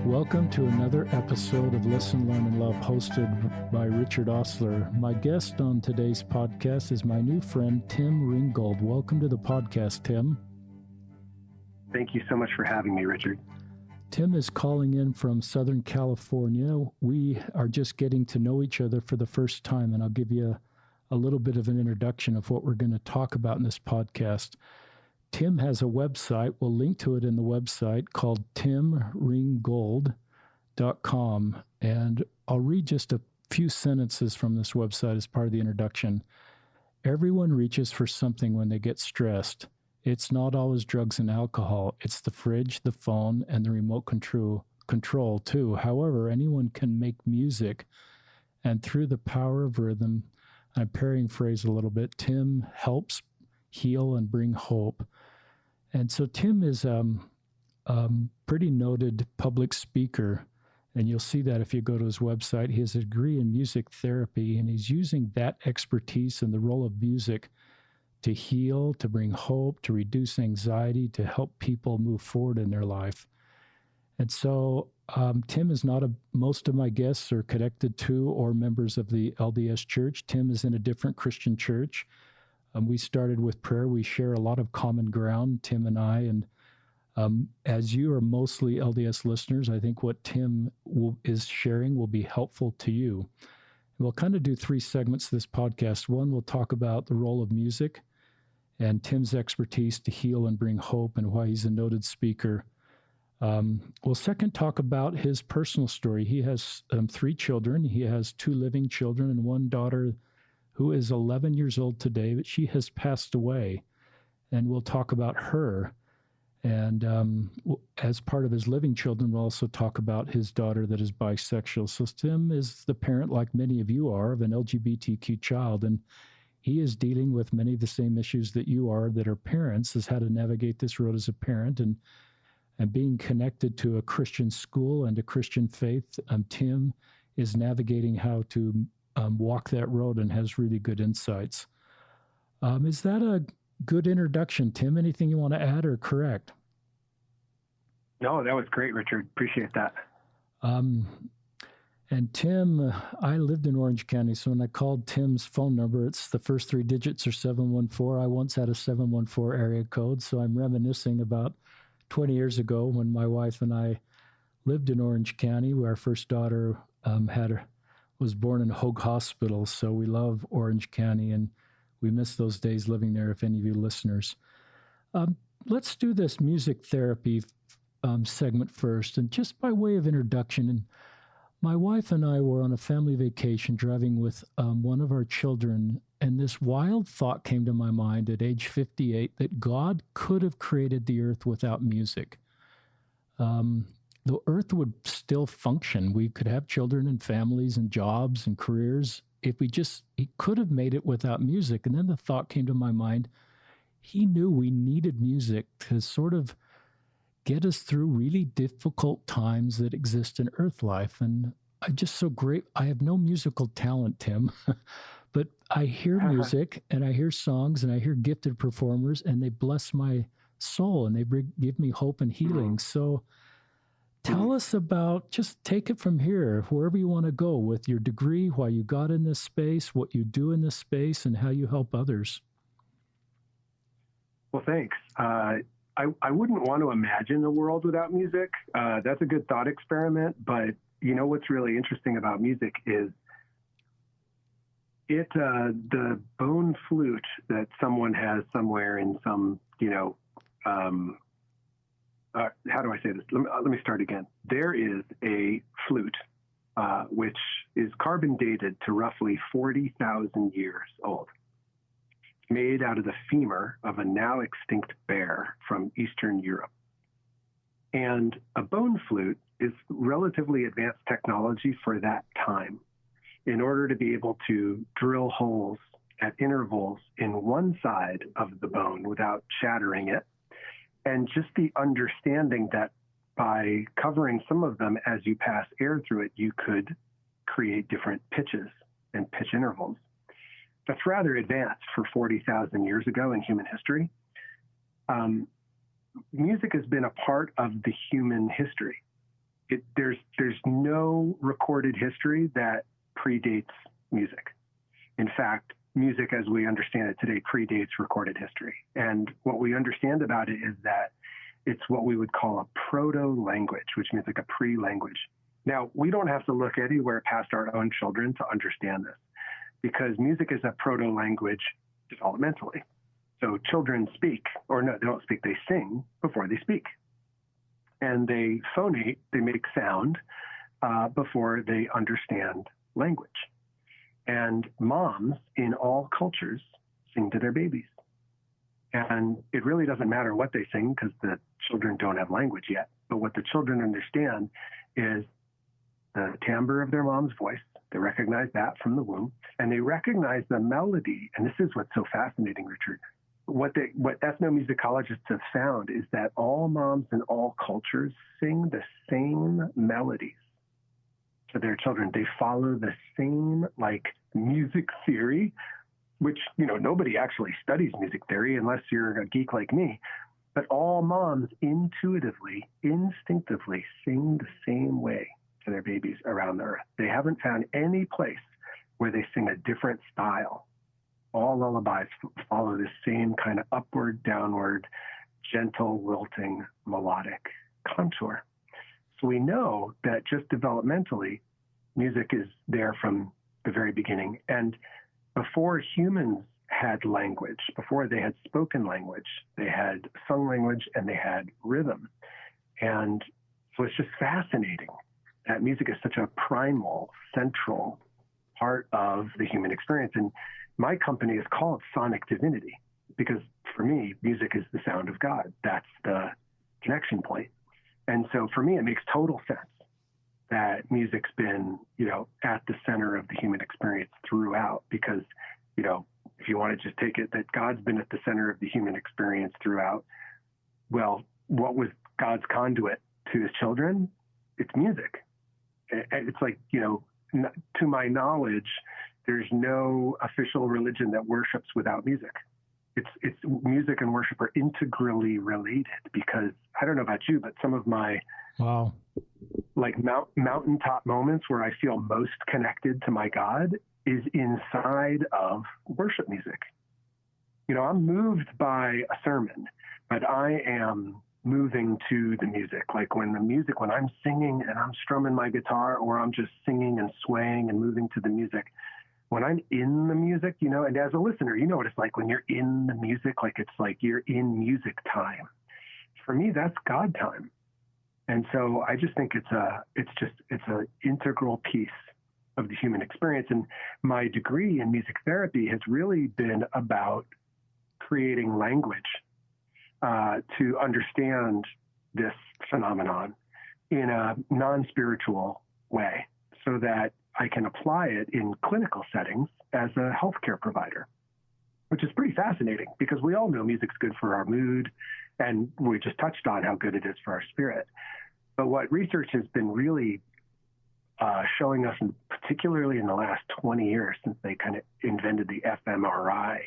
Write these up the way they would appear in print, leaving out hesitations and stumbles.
Welcome to another episode of Listen, Learn, and Love, hosted by Richard Osler. My guest on today's podcast is my new friend, Tim Ringgold. Welcome to the podcast, Tim. Thank you so much for having me, Richard. Tim is calling in from Southern California. We are just getting to know each other for the first time, and I'll give you a little bit of an introduction of what we're going to talk about in this podcast. Tim has a website. We'll link to it in the website called timringgold.com. And I'll read just a few sentences from this website as part of the introduction. Everyone reaches for something when they get stressed. It's not always drugs and alcohol. It's the fridge, the phone, and the remote control too. However, anyone can make music. And through the power of rhythm, I'm paraphrase a little bit, Tim helps heal and bring hope. And so Tim is pretty noted public speaker, and you'll see that if you go to his website. He has a degree in music therapy, and he's using that expertise and the role of music to heal, to bring hope, to reduce anxiety, to help people move forward in their life. And so Tim is not most of my guests are connected to or members of the LDS Church. Tim is in a different Christian church. We started with prayer. We share a lot of common ground, Tim and I. And as you are mostly LDS listeners, I think what Tim is sharing will be helpful to you. And we'll kind of do three segments of this podcast. One, we'll talk about the role of music and Tim's expertise to heal and bring hope and why he's a noted speaker. We'll second talk about his personal story. He has 3 children. He has 2 living children and 1 daughter who is 11 years old today, but she has passed away. And we'll talk about her. And as part of his living children, we'll also talk about his daughter that is bisexual. So Tim is the parent, like many of you are, of an LGBTQ child. And he is dealing with many of the same issues that you are, that are parents, is how to navigate this road as a parent. And being connected to a Christian school and a Christian faith, Tim is navigating how to walk that road and has really good insights. Is that a good introduction, Tim? Anything you want to add or correct? No, that was great, Richard. Appreciate that. And Tim, I lived in Orange County, so when I called Tim's phone number, it's the first 3 digits are 714. I once had a 714 area code, so I'm reminiscing about 20 years ago when my wife and I lived in Orange County, where our first daughter was born in Hoag Hospital. So we love Orange County, and we miss those days living there, if any of you listeners. Let's do this music therapy segment first. And just by way of introduction, and my wife and I were on a family vacation driving with one of our children, and this wild thought came to my mind at age 58 that God could have created the earth without music. The earth would still function. We could have children and families and jobs and careers if he could have made it without music. And then the thought came to my mind, he knew we needed music to sort of get us through really difficult times that exist in earth life. And I'm just so great. I have no musical talent, Tim, but I hear music and I hear songs and I hear gifted performers, and they bless my soul and they give me hope and healing. So tell us about, just take it from here, wherever you want to go with your degree, why you got in this space, what you do in this space, and how you help others. Well, thanks. I wouldn't want to imagine a world without music. That's a good thought experiment. But you know what's really interesting about music is the bone flute that someone has somewhere in some, how do I say this? Let me start again. There is a flute, which is carbon dated to roughly 40,000 years old, made out of the femur of a now extinct bear from Eastern Europe. And a bone flute is relatively advanced technology for that time in order to be able to drill holes at intervals in one side of the bone without shattering it. And just the understanding that by covering some of them as you pass air through it, you could create different pitches and pitch intervals. That's rather advanced for 40,000 years ago in human history. Music has been a part of the human history. There's no recorded history that predates music. In fact, music as we understand it today predates recorded history. And what we understand about it is that it's what we would call a proto-language, which means like a pre-language. Now, we don't have to look anywhere past our own children to understand this, because music is a proto-language developmentally. So children speak, or no, they don't speak, they sing before they speak. And they phonate, they make sound before they understand language. And moms in all cultures sing to their babies. And it really doesn't matter what they sing because the children don't have language yet. But what the children understand is the timbre of their mom's voice. They recognize that from the womb, and they recognize the melody. And this is what's so fascinating, Richard. What ethnomusicologists have found is that all moms in all cultures sing the same melodies to their children. They follow the same music theory, which, nobody actually studies music theory unless you're a geek like me. But all moms intuitively, instinctively sing the same way to their babies around the earth. They haven't found any place where they sing a different style. All lullabies follow the same kind of upward, downward, gentle, lilting, melodic contour. So we know that just developmentally, music is there from the very beginning. And before humans had language, before they had spoken language, they had sung language and they had rhythm. And so it's just fascinating that music is such a primal, central part of the human experience. And my company is called Sonic Divinity because for me, music is the sound of God. That's the connection point. And so for me, it makes total sense that music's been, at the center of the human experience throughout, because, if you want to just take it that God's been at the center of the human experience throughout, well, what was God's conduit to his children? It's music. It's like, to my knowledge, there's no official religion that worships without music. It's music and worship are integrally related, because I don't know about you, but some of my mountaintop moments where I feel most connected to my God is inside of worship music. I'm moved by a sermon, but I am moving to the music. Like when I'm singing and I'm strumming my guitar, or I'm just singing and swaying and moving to the music, when I'm in the music, and as a listener, you know what it's like when you're in the music, like it's like you're in music time. For me, that's God time. And so I just think it's an integral piece of the human experience. And my degree in music therapy has really been about creating language to understand this phenomenon in a non-spiritual way, so that I can apply it in clinical settings as a healthcare provider, which is pretty fascinating because we all know music's good for our mood, and we just touched on how good it is for our spirit. But what research has been really showing us, particularly in the last 20 years since they kind of invented the fMRI,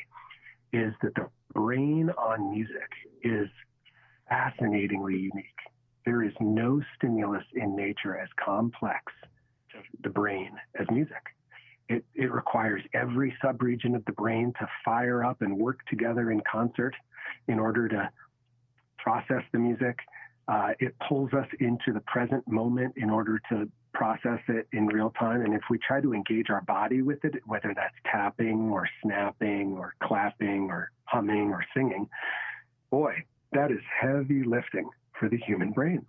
is that the brain on music is fascinatingly unique. There is no stimulus in nature as complex to the brain as music. It requires every subregion of the brain to fire up and work together in concert in order to process the music. It pulls us into the present moment in order to process it in real time. And if we try to engage our body with it, whether that's tapping or snapping or clapping or humming or singing, boy, that is heavy lifting for the human brain.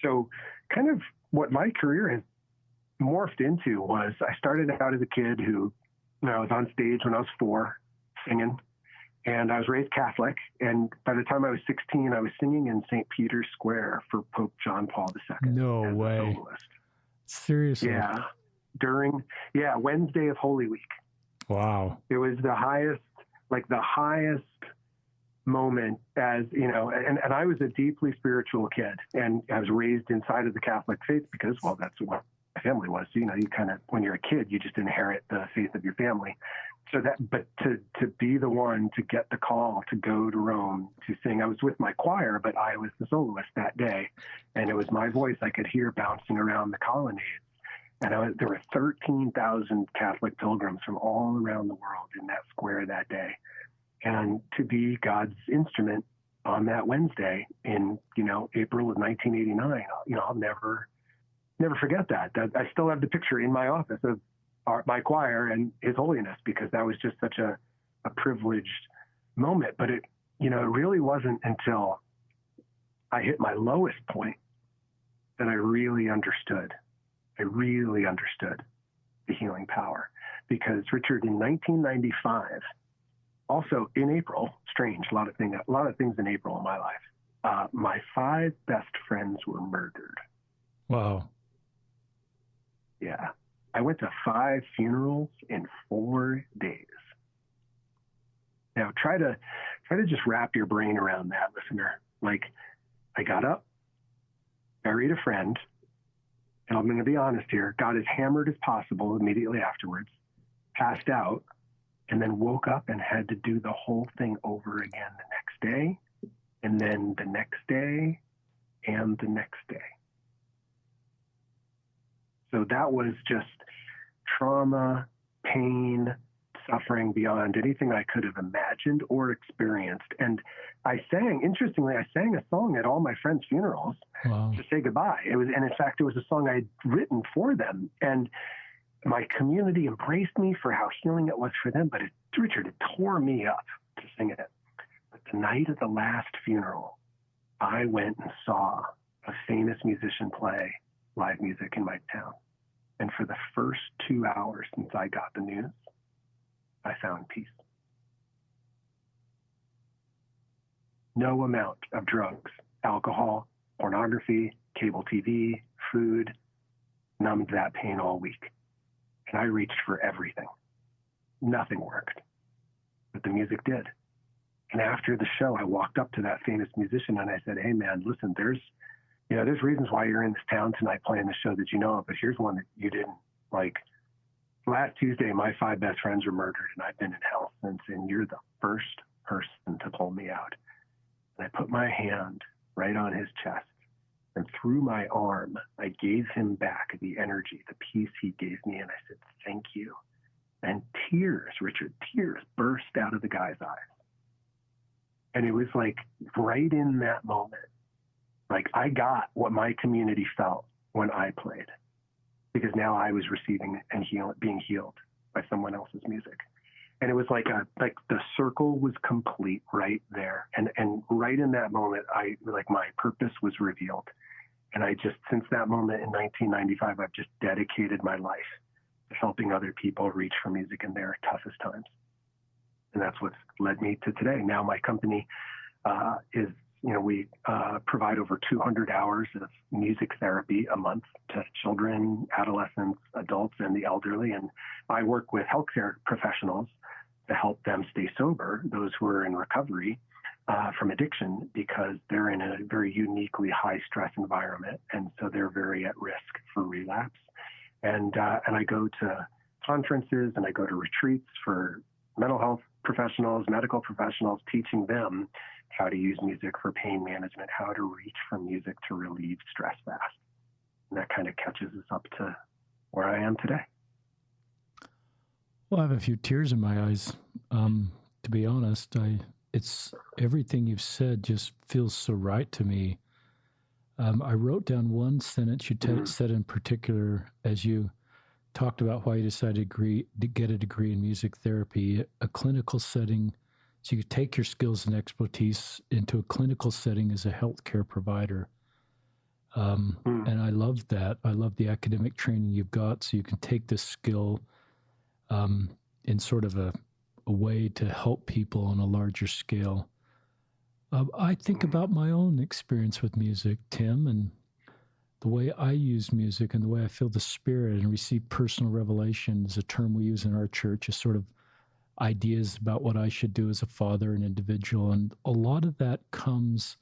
So kind of what my career has morphed into was, I started out as a kid who, I was on stage when I was 4 singing, and I was raised Catholic. And by the time I was 16, I was singing in St. Peter's Square for Pope John Paul II. No way. Seriously? Yeah. Wednesday of Holy Week. Wow. It was the highest moment, as and I was a deeply spiritual kid, and I was raised inside of the Catholic faith because, well, that's what my family was. You kind of, when you're a kid, you just inherit the faith of your family. So but to be the one to get the call to go to Rome to sing, I was with my choir, but I was the soloist that day, and it was my voice I could hear bouncing around the colonnades. And there were 13,000 Catholic pilgrims from all around the world in that square that day, and to be God's instrument on that Wednesday in April of 1989, I'll never forget that. I still have the picture in my office of my choir and His Holiness, because that was just such a privileged moment. But it really wasn't until I hit my lowest point that I really understood the healing power. Because Richard, in 1995, also in April, strange, a lot of things in April in my life, my 5 best friends were murdered. Wow. Yeah. I went to 5 funerals in 4 days. Now try to just wrap your brain around that, listener. Like, I got up, buried a friend, and I'm going to be honest here, got as hammered as possible immediately afterwards, passed out, and then woke up and had to do the whole thing over again the next day, and then the next day, and the next day. So that was just trauma, pain, suffering beyond anything I could have imagined or experienced. And interestingly, I sang a song at all my friends' funerals. Wow. To say goodbye. And in fact, it was a song I'd written for them. And my community embraced me for how healing it was for them. But Richard, it tore me up to sing it. But the night of the last funeral, I went and saw a famous musician play live music in my town. And for the first 2 hours since I got the news, I found peace. No amount of drugs, alcohol, pornography, cable TV, food numbed that pain all week. And I reached for everything. Nothing worked, but the music did. And after the show, I walked up to that famous musician and I said, "Hey man, listen, there's reasons why you're in this town tonight playing the show that you know of, but here's one that you didn't. Like, last Tuesday, my 5 best friends were murdered, and I've been in hell since, and you're the first person to pull me out." And I put my hand right on his chest, and through my arm, I gave him back the energy, the peace he gave me, and I said, "Thank you." And tears, Richard, tears burst out of the guy's eyes. And it was like right in that moment, like I got what my community felt when I played, because now I was receiving and being healed by someone else's music. And it was like the circle was complete right there. And right in that moment, my purpose was revealed. And since that moment in 1995, I've just dedicated my life to helping other people reach for music in their toughest times. And that's what's led me to today. Now my company we provide over 200 hours of music therapy a month to children, adolescents, adults, and the elderly. And I work with healthcare professionals to help them stay sober, those who are in recovery from addiction, because they're in a very uniquely high stress environment. And so they're very at risk for relapse. And I go to conferences and I go to retreats for mental health professionals, medical professionals, teaching them how to use music for pain management, how to reach for music to relieve stress fast. And that kind of catches us up to where I am today. Well, I have a few tears in my eyes. To be honest, it's everything you've said just feels so right to me. I wrote down one sentence you said in particular as you talked about why you decided to get a degree in music therapy, a clinical setting. So you take your skills and expertise into a clinical setting as a healthcare provider. And I love that. I love the academic training you've got, so you can take this skill in sort of a way to help people on a larger scale. I think about my own experience with music, Tim, and the way I use music and the way I feel the Spirit and receive personal revelation is a term we use in our church, is sort of ideas about what I should do as a father and individual. And a lot of that comes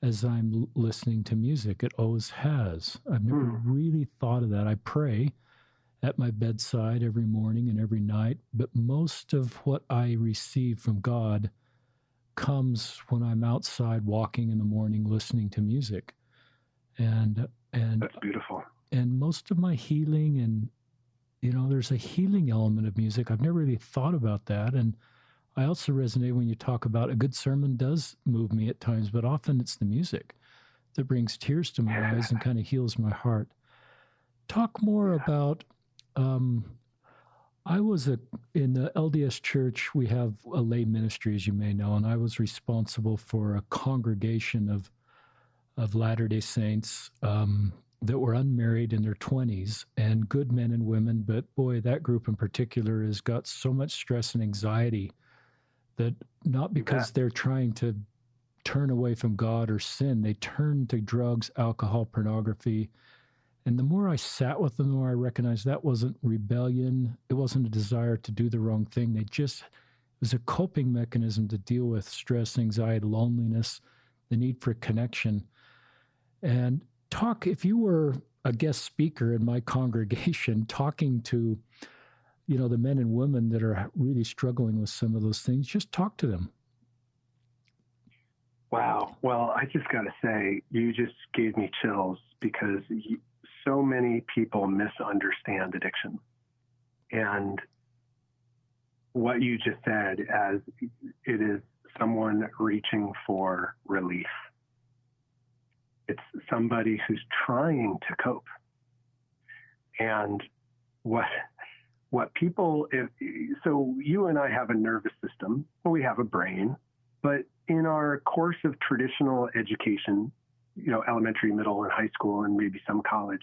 as I'm listening to music. It always has. I've never really thought of that. I pray at my bedside every morning and every night. But most of what I receive from God comes when I'm outside walking in the morning, listening to music. And That's beautiful. and most of my healing, and there's a healing element of music. I've never really thought about that. And I also resonate when you talk about a good sermon does move me at times, but often it's the music that brings tears to my eyes and kind of heals my heart. Talk more about. I was in the LDS church. We have a lay ministry, as you may know, and I was responsible for a congregation of Latter-day Saints that were unmarried in their 20s and good men and women. But boy, that group in particular has got so much stress and anxiety that not because they're trying to turn away from God or sin, they turn to drugs, alcohol, pornography. And the more I sat with them, the more I recognized that wasn't rebellion. It wasn't a desire to do the wrong thing. It was a coping mechanism to deal with stress, anxiety, loneliness, the need for connection. And if you were a guest speaker in my congregation, talking to, the men and women that are really struggling with some of those things, just talk to them. Wow. Well, I just got to say, you just gave me chills because so many people misunderstand addiction. And what you just said, as it is someone reaching for relief. It's somebody who's trying to cope. And what people, so you and I have a nervous system, we have a brain, but in our course of traditional education, elementary, middle, and high school, and maybe some college,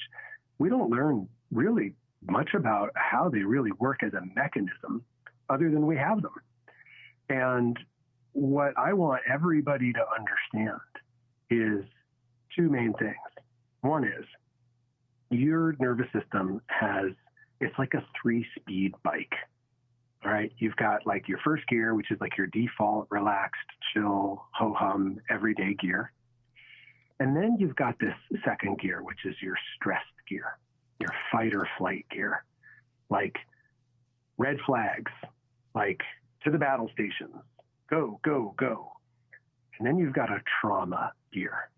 we don't learn really much about how they really work as a mechanism other than we have them. And what I want everybody to understand is two main things. One is your nervous system it's like a 3-speed bike. All right. You've got like your first gear, which is like your default, relaxed, chill, ho-hum, everyday gear. And then you've got this second gear, which is your stressed gear, your fight or flight gear, like red flags, like to the battle stations, go, go, go. And then you've got a trauma gear,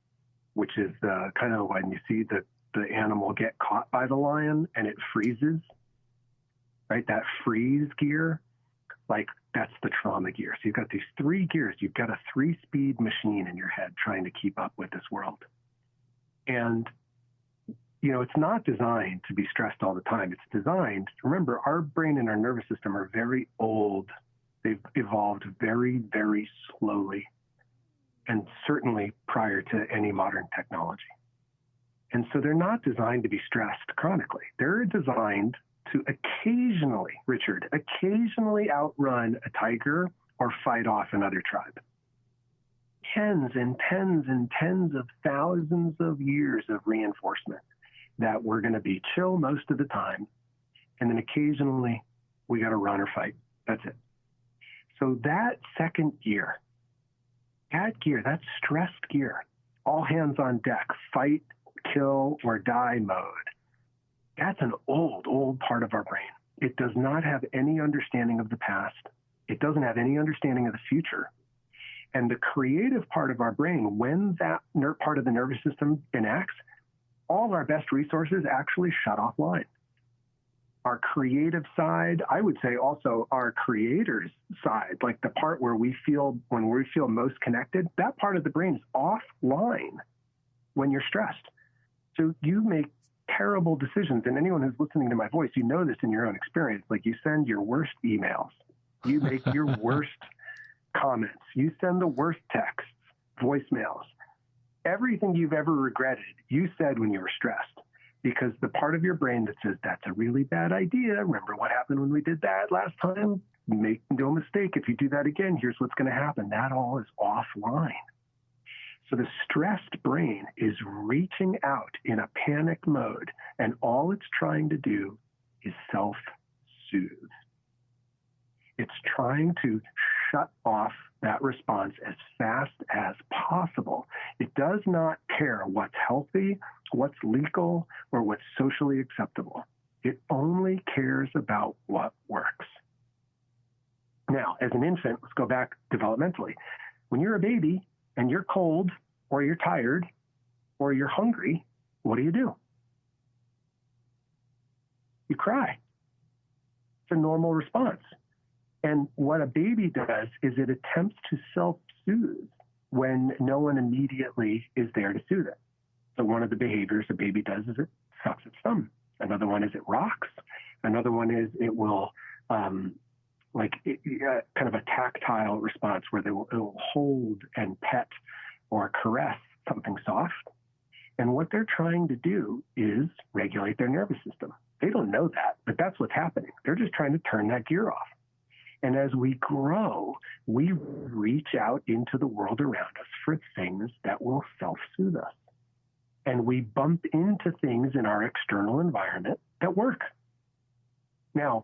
which is the kind of when you see the animal get caught by the lion and it freezes, right? That freeze gear, like that's the trauma gear. So you've got these 3 gears. You've got a 3-speed machine in your head trying to keep up with this world. And, it's not designed to be stressed all the time. It's designed, remember, our brain and our nervous system are very old. They've evolved very, very slowly, and certainly prior to any modern technology. And so they're not designed to be stressed chronically. They're designed to occasionally outrun a tiger or fight off another tribe. Tens and tens and tens of thousands of years of reinforcement that we're going to be chill most of the time. And then occasionally we got to run or fight. That's it. So that second gear, that stressed gear, all hands on deck, fight, kill, or die mode, that's an old part of our brain. It does not have any understanding of the past. It doesn't have any understanding of the future. And the creative part of our brain, when that part of the nervous system enacts, all our best resources actually shut offline. Our creative side, I would say also our creator's side, like the part where when we feel most connected, that part of the brain is offline when you're stressed. So you make terrible decisions. And anyone who's listening to my voice, you know this in your own experience. Like you send your worst emails, you make your worst comments, you send the worst texts, voicemails. Everything you've ever regretted, you said when you were stressed, because the part of your brain that says that's a really bad idea. Remember what happened when we did that last time? Make no mistake. If you do that again, here's what's going to happen. That all is offline. So the stressed brain is reaching out in a panic mode, and all it's trying to do is self-soothe. It's trying to shut off that response as fast as possible. It does not care what's healthy, what's legal, or what's socially acceptable. It only cares about what works. Now, as an infant, let's go back developmentally. When you're a baby and you're cold or you're tired or you're hungry, what do? You cry. It's a normal response. And what a baby does is it attempts to self-soothe when no one immediately is there to soothe it. So one of the behaviors a baby does is it sucks its thumb. Another one is it rocks. Another one is it will kind of a tactile response where it will hold and pet or caress something soft. And what they're trying to do is regulate their nervous system. They don't know that, but that's what's happening. They're just trying to turn that gear off. And as we grow, we reach out into the world around us for things that will self-soothe us. And we bump into things in our external environment that work. Now,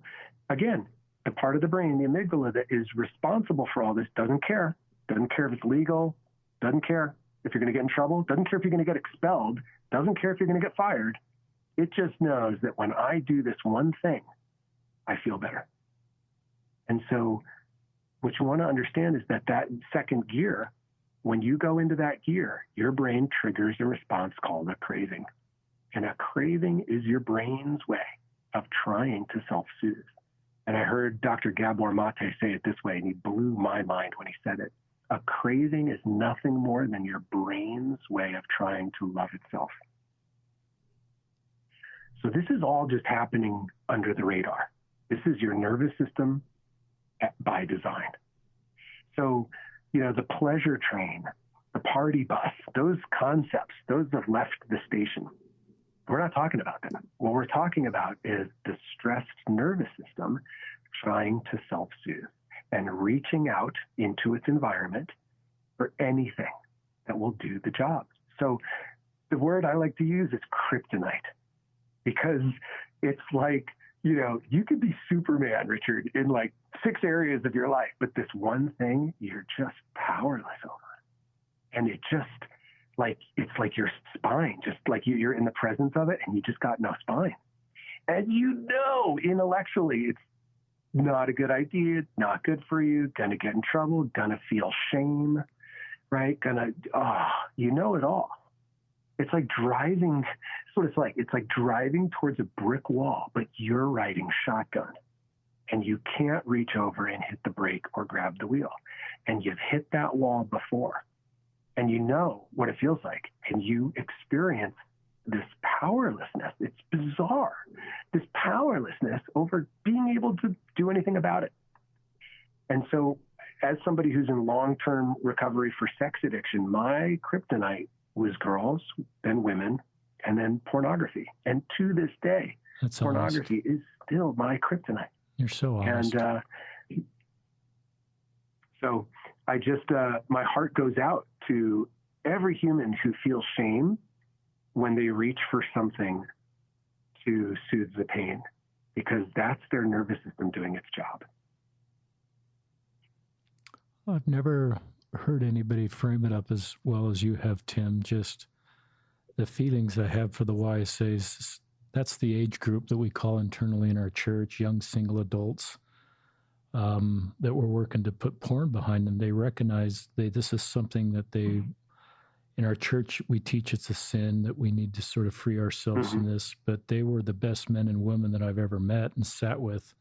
again, the part of the brain, the amygdala, that is responsible for all this doesn't care. Doesn't care if it's legal, doesn't care if you're going to get in trouble, doesn't care if you're going to get expelled, doesn't care if you're going to get fired. It just knows that when I do this one thing, I feel better. And so what you want to understand is that second gear, when you go into that gear, your brain triggers a response called a craving. And a craving is your brain's way of trying to self-soothe. And I heard Dr. Gabor Mate say it this way, and he blew my mind when he said it. A craving is nothing more than your brain's way of trying to love itself. So this is all just happening under the radar. This is your nervous system by design. So, the pleasure train, the party bus, those concepts, those have left the station. We're not talking about that. What we're talking about is the stressed nervous system trying to self-soothe and reaching out into its environment for anything that will do the job. So the word I like to use is kryptonite, because it's like, you could be Superman, Richard, in like 6 areas of your life, but this one thing you're just powerless over. And it just it's like your spine, just like you're in the presence of it and you just got no spine. And intellectually, it's not a good idea, not good for you, gonna get in trouble, gonna feel shame, right? It all. It's like driving, that's what it's like. It's like driving towards a brick wall, but you're riding shotgun and you can't reach over and hit the brake or grab the wheel. And you've hit that wall before and you know what it feels like. And you experience this powerlessness. It's bizarre. This powerlessness over being able to do anything about it. And so as somebody who's in long-term recovery for sex addiction, my kryptonite was girls, then women, and then pornography. And to this day, That's pornography is still my kryptonite. You're so honest. And so I just, my heart goes out to every human who feels shame when they reach for something to soothe the pain, because that's their nervous system doing its job. I've never heard anybody frame it up as well as you have, Tim. Just the feelings I have for the YSAs. That's the age group that we call internally in our church, young single adults, that we're working to put porn behind them. They recognize this is something that in our church, we teach it's a sin, that we need to sort of free ourselves from this, but they were the best men and women that I've ever met and sat with.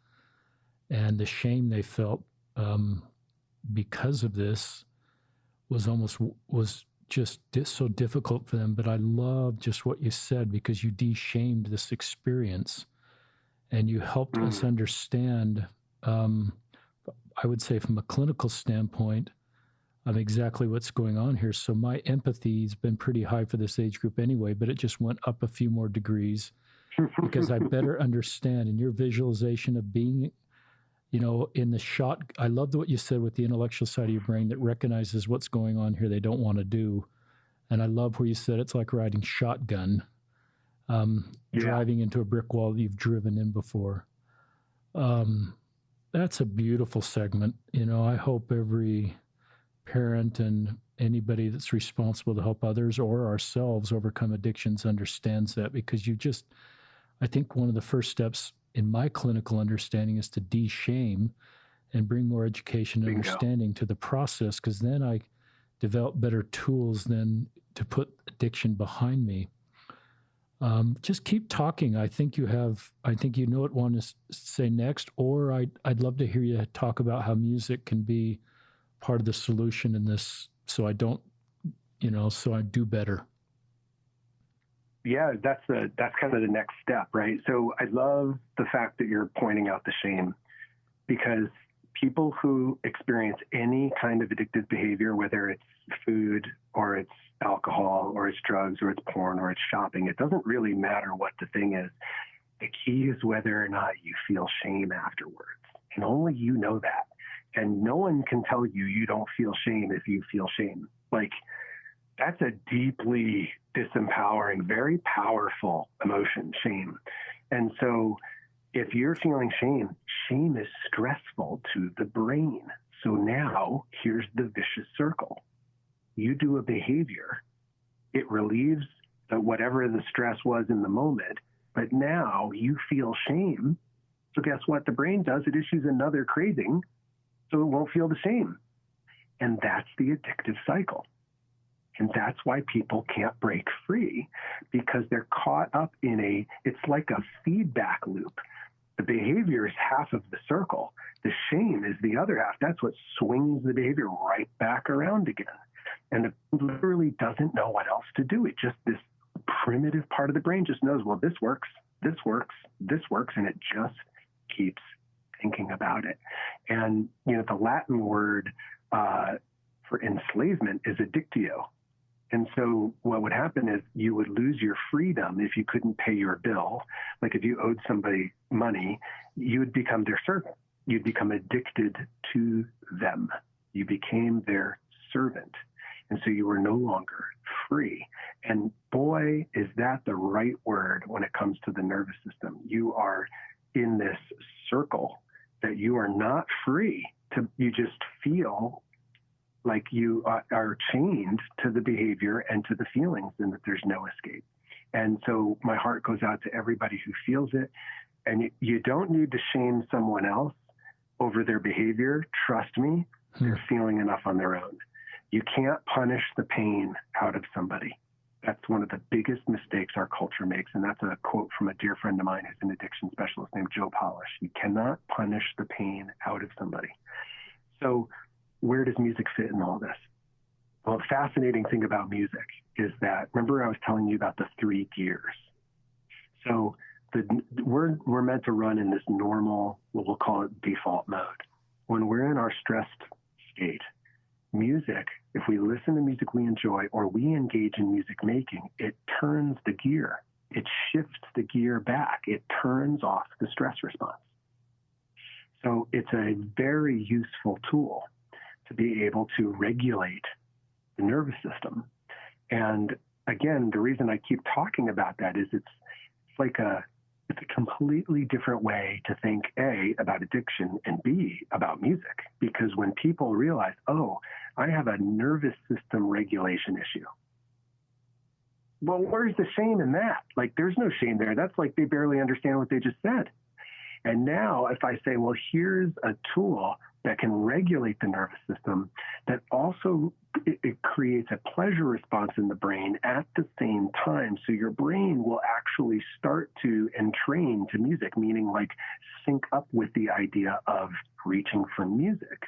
And the shame they felt because of this was just so difficult for them. But I love just what you said, because you de-shamed this experience and you helped us understand, I would say from a clinical standpoint, of exactly what's going on here. So my empathy has been pretty high for this age group anyway, but it just went up a few more degrees because I better understand. And your visualization of being, in the shot, I loved what you said with the intellectual side of your brain that recognizes what's going on here they don't want to do. And I love where you said it's like riding shotgun, driving into a brick wall that you've driven in before. That's a beautiful segment. I hope every parent and anybody that's responsible to help others or ourselves overcome addictions understands that, because I think one of the first steps in my clinical understanding is to de-shame and bring more education and Bingo. understanding to the process, because then I develop better tools then to put addiction behind me. Just keep talking. I think you know what one to say next, or I'd love to hear you talk about how music can be part of the solution in this, so I don't, so I do better. Yeah, that's kind of the next step, right? So I love the fact that you're pointing out the shame, because people who experience any kind of addictive behavior, whether it's food or it's alcohol or it's drugs or it's porn or it's shopping, it doesn't really matter what the thing is. The key is whether or not you feel shame afterwards. And only you know that. And no one can tell you you don't feel shame if you feel shame. Like, that's a deeply disempowering, very powerful emotion, shame. And so if you're feeling shame, shame is stressful to the brain. So now here's the vicious circle. You do a behavior, it relieves whatever the stress was in the moment, but now you feel shame. So guess what the brain does? It issues another craving, so it won't feel the shame. And that's the addictive cycle. And that's why people can't break free, because they're caught up in it's like a feedback loop. The behavior is half of the circle. The shame is the other half. That's what swings the behavior right back around again. And it literally doesn't know what else to do. It just, this primitive part of the brain just knows, well, this works, this works, this works, and it just keeps thinking about it. And, the Latin word for enslavement is addictio. And so what would happen is you would lose your freedom if you couldn't pay your bill. Like if you owed somebody money, you would become their servant. You'd become addicted to them. You became their servant. And so you were no longer free. And boy, is that the right word when it comes to the nervous system. You are in this circle that you are not free to, you just feel like you are chained to the behavior and to the feelings, and that there's no escape. And so my heart goes out to everybody who feels it. And you don't need to shame someone else over their behavior. Trust me, they're feeling enough on their own. You can't punish the pain out of somebody. That's one of the biggest mistakes our culture makes. And that's a quote from a dear friend of mine who's an addiction specialist named Joe Polish. You cannot punish the pain out of somebody. So where does music fit in all this? Well, the fascinating thing about music is that, remember I was telling you about the 3 gears. So we're meant to run in this normal, what we'll call it default mode. When we're in our stressed state, music, if we listen to music we enjoy or we engage in music making, it turns the gear. It shifts the gear back. It turns off the stress response. So it's a very useful tool to be able to regulate the nervous system. And again, the reason I keep talking about that is it's a completely different way to think, A, about addiction, and B, about music. Because when people realize, oh, I have a nervous system regulation issue. Well, where's the shame in that? Like, there's no shame there. That's like they barely understand what they just said. And now if I say, well, here's a tool that can regulate the nervous system, that also it creates a pleasure response in the brain at the same time. So your brain will actually start to entrain to music, meaning like sync up with the idea of reaching for music.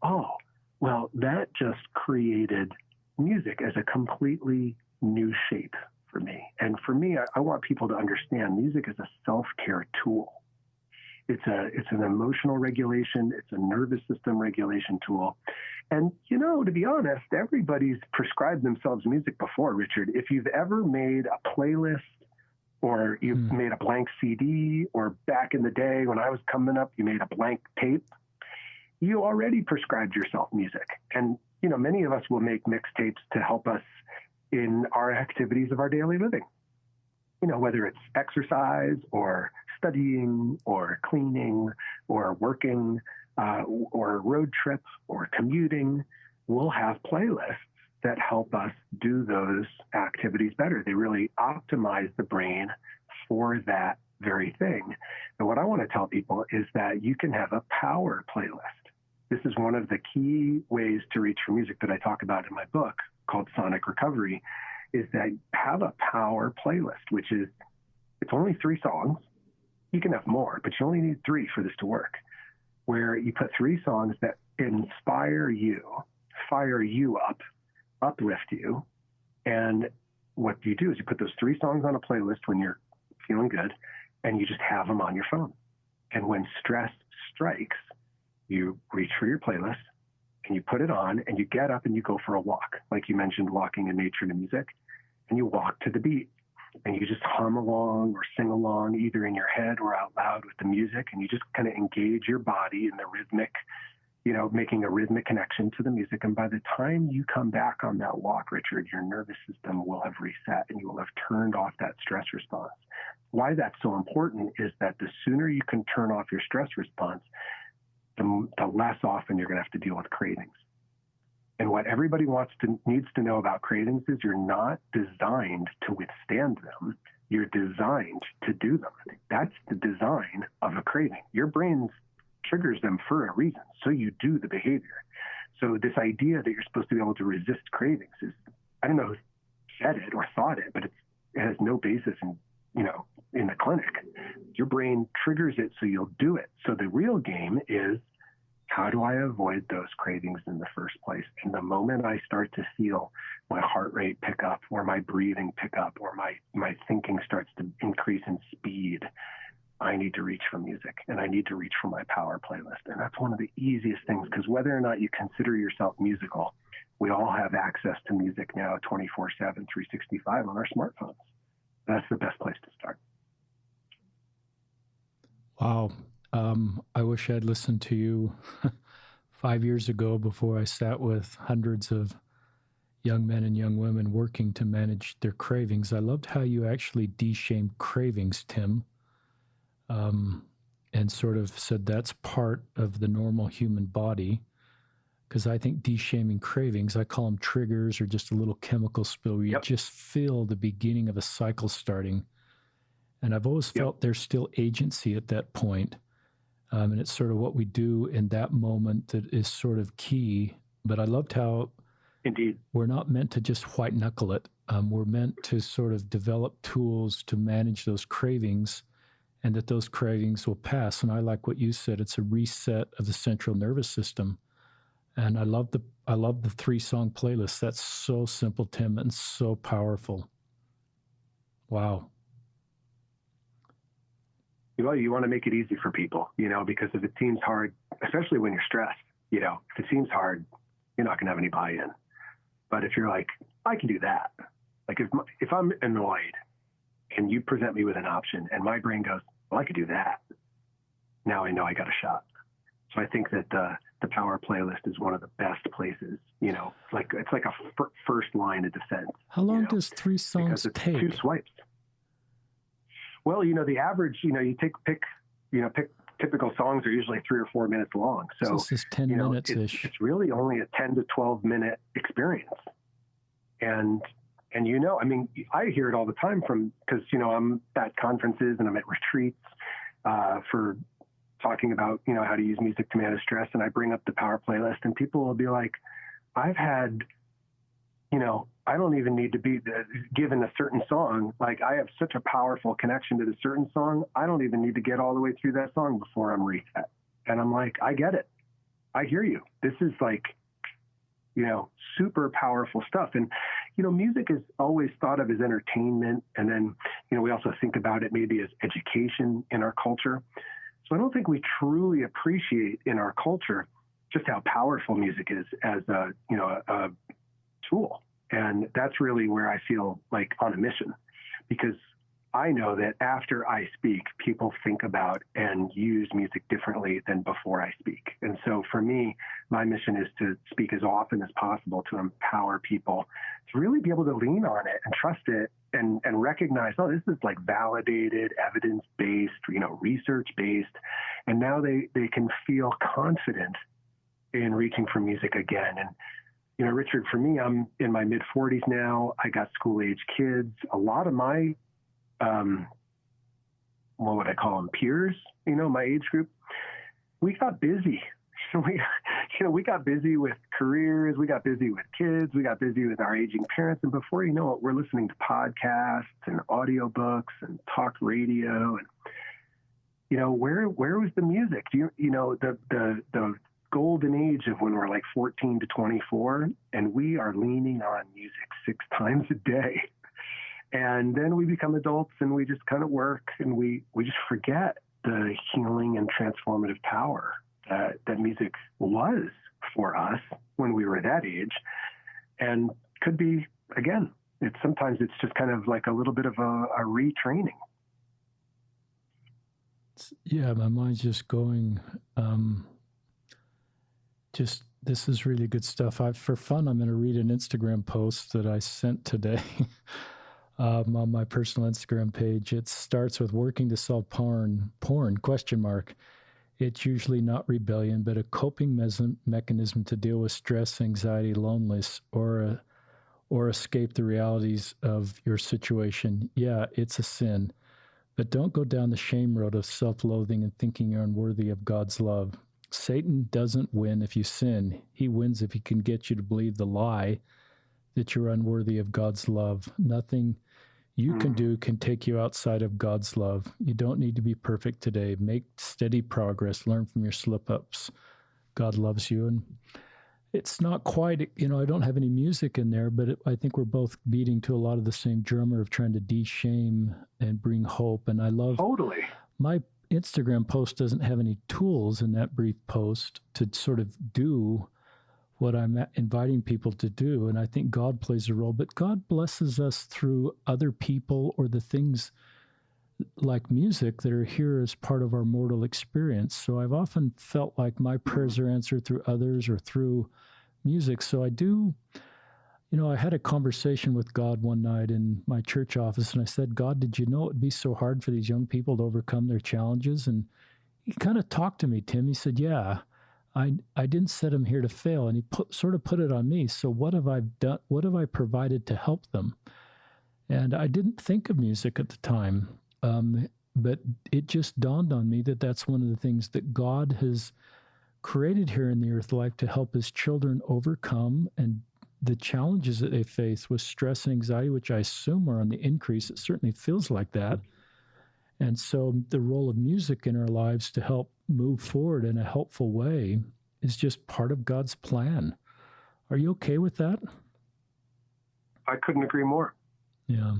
Oh, well, that just created music as a completely new shape for me. And for me, I want people to understand music is a self-care tool. It's an emotional regulation. It's a nervous system regulation tool. And, to be honest, everybody's prescribed themselves music before, Richard. If you've ever made a playlist or you've made a blank CD, or back in the day when I was coming up, you made a blank tape, you already prescribed yourself music. And, many of us will make mixtapes to help us in our activities of our daily living. Whether it's exercise or studying or cleaning or working or road trip or commuting, we'll have playlists that help us do those activities better. They really optimize the brain for that very thing. And what I want to tell people is that you can have a power playlist. This is one of the key ways to reach for music that I talk about in my book called Sonic Recovery, is that have a power playlist, which is, it's only 3 songs. You can have more, but you only need 3 for this to work, where you put 3 songs that inspire you, fire you up, uplift you. And what you do is you put those 3 songs on a playlist when you're feeling good, and you just have them on your phone. And when stress strikes, you reach for your playlist and you put it on and you get up and you go for a walk. Like you mentioned, walking in nature to music, and you walk to the beat and you just hum along or sing along, either in your head or out loud with the music. And you just kind of engage your body in the rhythmic, making a rhythmic connection to the music. And by the time you come back on that walk, Richard, your nervous system will have reset and you will have turned off that stress response. Why that's so important is that the sooner you can turn off your stress response, the less often you're going to have to deal with cravings. And what everybody needs to know about cravings is you're not designed to withstand them. You're designed to do them. That's the design of a craving. Your brain triggers them for a reason, so you do the behavior. So this idea that you're supposed to be able to resist cravings is, I don't know who said it or thought it, but it has no basis in the clinic. Your brain triggers it, so you'll do it. So the real game is, how do I avoid those cravings in the first place? And the moment I start to feel my heart rate pick up, or my breathing pick up, or my thinking starts to increase in speed, I need to reach for music, and I need to reach for my power playlist. And that's one of the easiest things, because whether or not you consider yourself musical, we all have access to music now 24/7, 365 on our smartphones. That's the best place to start. Wow. I wish I'd listened to you 5 years ago, before I sat with hundreds of young men and young women working to manage their cravings. I loved how you actually de-shamed cravings, Tim, and sort of said that's part of the normal human body. Because I think de-shaming cravings, I call them triggers, or just a little chemical spill where you just feel the beginning of a cycle starting. And I've always felt there's still agency at that point. And it's sort of what we do in that moment that is sort of key. But I loved how Indeed, we're not meant to just white knuckle it. We're meant to sort of develop tools to manage those cravings, and that those cravings will pass. And I like what you said. It's a reset of the central nervous system. And I love the 3-song playlist. That's so simple, Tim, and so powerful. Wow. Well, you want to make it easy for people, because if it seems hard, especially when you're stressed, if it seems hard, you're not going to have any buy-in. But if you're like, I can do that. Like if I'm annoyed and you present me with an option and my brain goes, well, I could do that. Now I know I got a shot. So I think that the power playlist is one of the best places, it's like a first line of defense. How long does 3 songs take? 2 swipes. Well, the average, you pick typical songs are usually 3 or 4 minutes long. So this is 10 minutes-ish. It's really only a 10 to 12 minute experience. And I hear it all the time because I'm at conferences and I'm at retreats for talking about, how to use music to manage stress. And I bring up the power playlist, and people will be like, I've had, I don't even need to be given a certain song. Like, I have such a powerful connection to the certain song. I don't even need to get all the way through that song before I'm reset. And I'm like, I get it. I hear you. This is like, super powerful stuff. And, music is always thought of as entertainment. And then, we also think about it maybe as education in our culture. So I don't think we truly appreciate in our culture just how powerful music is as a tool. And that's really where I feel like on a mission, because I know that after I speak, people think about and use music differently than before I speak. And so for me, my mission is to speak as often as possible to empower people to really be able to lean on it and trust it and recognize, oh, this is like validated, evidence-based, research-based. And now they can feel confident in reaching for music again. And Richard, for me, I'm in my mid 40s now. I got school age kids. A lot of my, what would I call them, peers, my age group, we got busy. We got busy with careers. We got busy with kids. We got busy with our aging parents. And before you know it, we're listening to podcasts and audiobooks and talk radio. And, where was the music? The golden age of when we're like 14 to 24, and we are leaning on music 6 times a day. And then we become adults and we just kind of work, and we just forget the healing and transformative power that music was for us when we were that age. And could be, again, sometimes it's just kind of like a little bit of a retraining. Yeah, my mind's just going, this is really good stuff. For fun, I'm going to read an Instagram post that I sent today on my personal Instagram page. It starts with working to solve porn, ? It's usually not rebellion, but a coping mechanism to deal with stress, anxiety, loneliness, or escape the realities of your situation. Yeah, it's a sin, but don't go down the shame road of self-loathing and thinking you're unworthy of God's love. Satan doesn't win if you sin. He wins if he can get you to believe the lie that you're unworthy of God's love. Nothing you can do can take you outside of God's love. You don't need to be perfect today. Make steady progress. Learn from your slip-ups. God loves you. And it's not quite, I don't have any music in there, but I think we're both beating to a lot of the same drummer of trying to de-shame and bring hope. And I love... Totally. My Instagram post doesn't have any tools in that brief post to sort of do what I'm inviting people to do. And I think God plays a role, but God blesses us through other people or the things like music that are here as part of our mortal experience. So I've often felt like my prayers are answered through others or through music. So I do, I had a conversation with God one night in my church office, and I said, God, did you know it would be so hard for these young people to overcome their challenges? And he kind of talked to me, Tim. He said, yeah, I didn't set them here to fail. And he sort of put it on me. So what have I done? What have I provided to help them? And I didn't think of music at the time. But it just dawned on me that that's one of the things that God has created here in the earth life to help his children overcome and the challenges that they face with stress and anxiety, which I assume are on the increase. It certainly feels like that. And so the role of music in our lives to help move forward in a helpful way is just part of God's plan. Are you okay with that? I couldn't agree more. Yeah.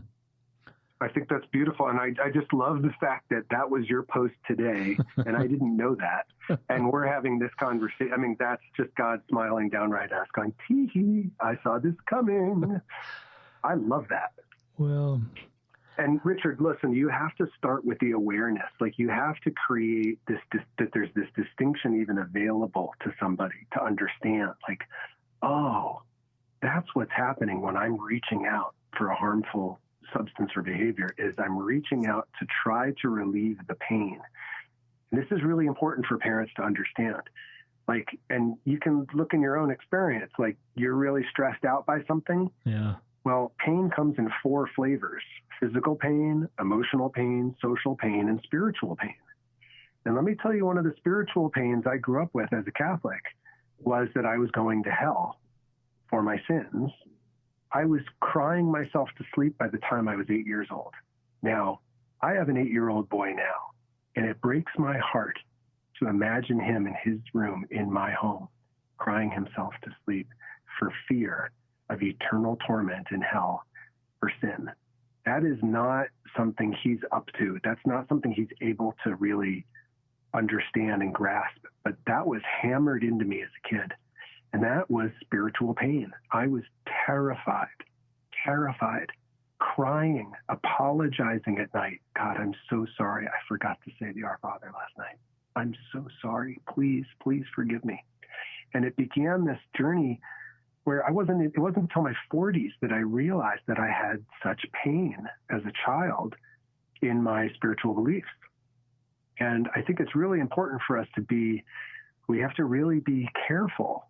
I think that's beautiful. And I just love the fact that was your post today, and I didn't know that. And we're having this conversation. I mean, that's just God smiling down right at us going, tee-hee, I saw this coming. I love that. Well... And Richard, listen, you have to start with the awareness. Like, you have to create that there's this distinction even available to somebody to understand. Like, oh, that's what's happening when I'm reaching out for a harmful substance or behavior, is I'm reaching out to try to relieve the pain. And this is really important for parents to understand. Like, and you can look in your own experience, like, you're really stressed out by something. Yeah. Well, pain comes in 4 flavors: physical pain, emotional pain, social pain, and spiritual pain. And let me tell you, one of the spiritual pains I grew up with as a Catholic was that I was going to hell for my sins. I was crying myself to sleep by the time I was 8 years old. Now, I have an 8-year-old boy now, and it breaks my heart to imagine him in his room in my home, crying himself to sleep for fear of eternal torment in hell for sin. That is not something he's up to. That's not something he's able to really understand and grasp. But that was hammered into me as a kid. And that was spiritual pain. I was terrified, crying, apologizing at night. God, I'm so sorry. I forgot to say the Our Father last night. I'm so sorry. Please forgive me. And it began this journey where it wasn't until my 40s that I realized that I had such pain as a child in my spiritual beliefs. And I think it's really important for us we have to really be careful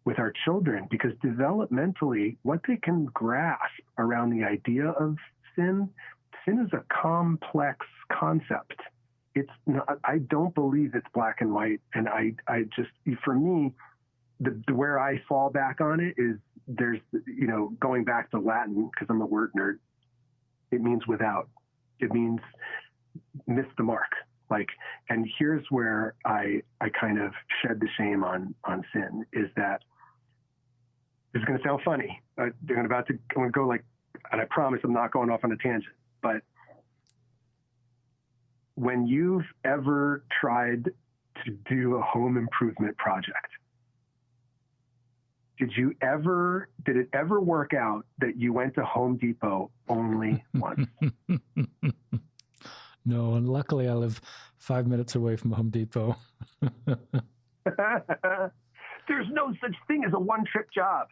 with our children, because developmentally, what they can grasp around the idea of sin is a complex concept. It's not, I don't believe it's black and white. And I just, for me, where I fall back on it is there's, going back to Latin, because I'm a word nerd, it means without. It means miss the mark. And here's where I kind of shed the shame on sin, is that it's going to sound funny. I'm going to go and I promise I'm not going off on a tangent, but when you've ever tried to do a home improvement project, did it ever work out that you went to Home Depot only once? No, and luckily I live 5 minutes away from Home Depot. There's no such thing as a one-trip job,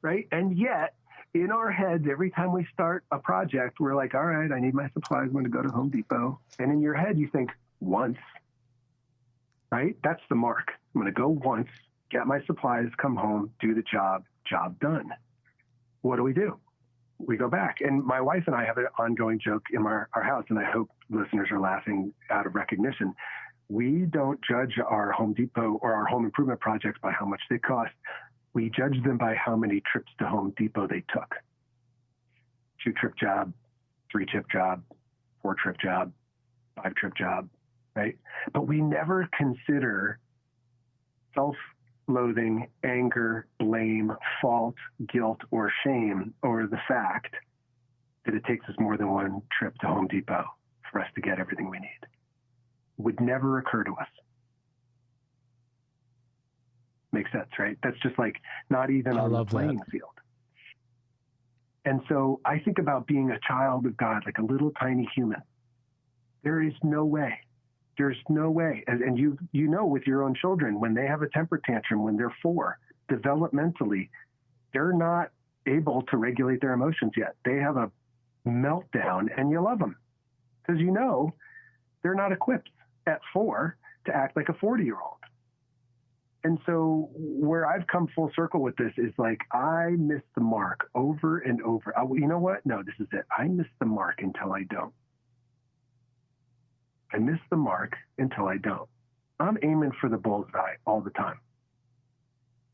right? And yet, in our heads, every time we start a project, we're like, all right, I need my supplies. I'm going to go to Home Depot. And in your head, you think, once, right? That's the mark. I'm going to go once, get my supplies, come home, do the job done. What do? We go back. And my wife and I have an ongoing joke in our house, and I hope listeners are laughing out of recognition. We don't judge our Home Depot or our home improvement projects by how much they cost. We judge them by how many trips to Home Depot they took. 2-trip job, 3-trip job, 4-trip job, 5-trip job, right? But we never consider self-loathing, anger, blame, fault, guilt, or shame over the fact that it takes us more than one trip to Home Depot for us to get everything we need. It would never occur to us. Makes sense, right? That's just not even on the playing field. And so I think about being a child of God, like a little tiny human. There is no way. There's no way. And you know, with your own children, when they have a temper tantrum, when they're 4, developmentally, they're not able to regulate their emotions yet. They have a meltdown, and you love them because they're not equipped at 4 to act like a 40-year-old. And so where I've come full circle with this is I miss the mark over and over. You know what? No, this is it. I miss the mark until I don't. I miss the mark until I don't. I'm aiming for the bullseye all the time.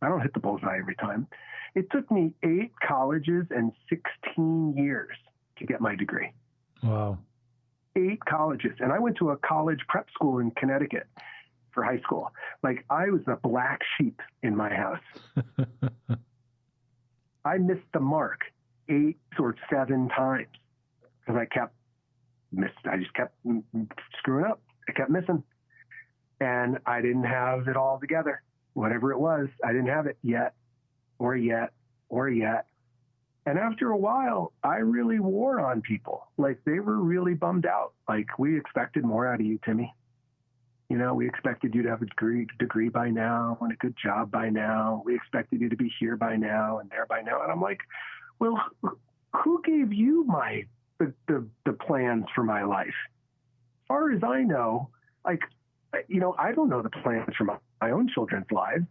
I don't hit the bullseye every time. It took me 8 colleges and 16 years to get my degree. Wow. 8 colleges. And I went to a college prep school in Connecticut for high school. I was the black sheep in my house. I missed the mark 8 or 7 times because I just kept screwing up. I kept missing. And I didn't have it all together. Whatever it was, I didn't have it yet. And after a while, I really wore on people. They were really bummed out. We expected more out of you, Timmy. We expected you to have a degree by now and a good job by now. We expected you to be here by now and there by now. And I'm like, well, who gave you the plans for my life? As far as I know, I don't know the plans for my own children's lives.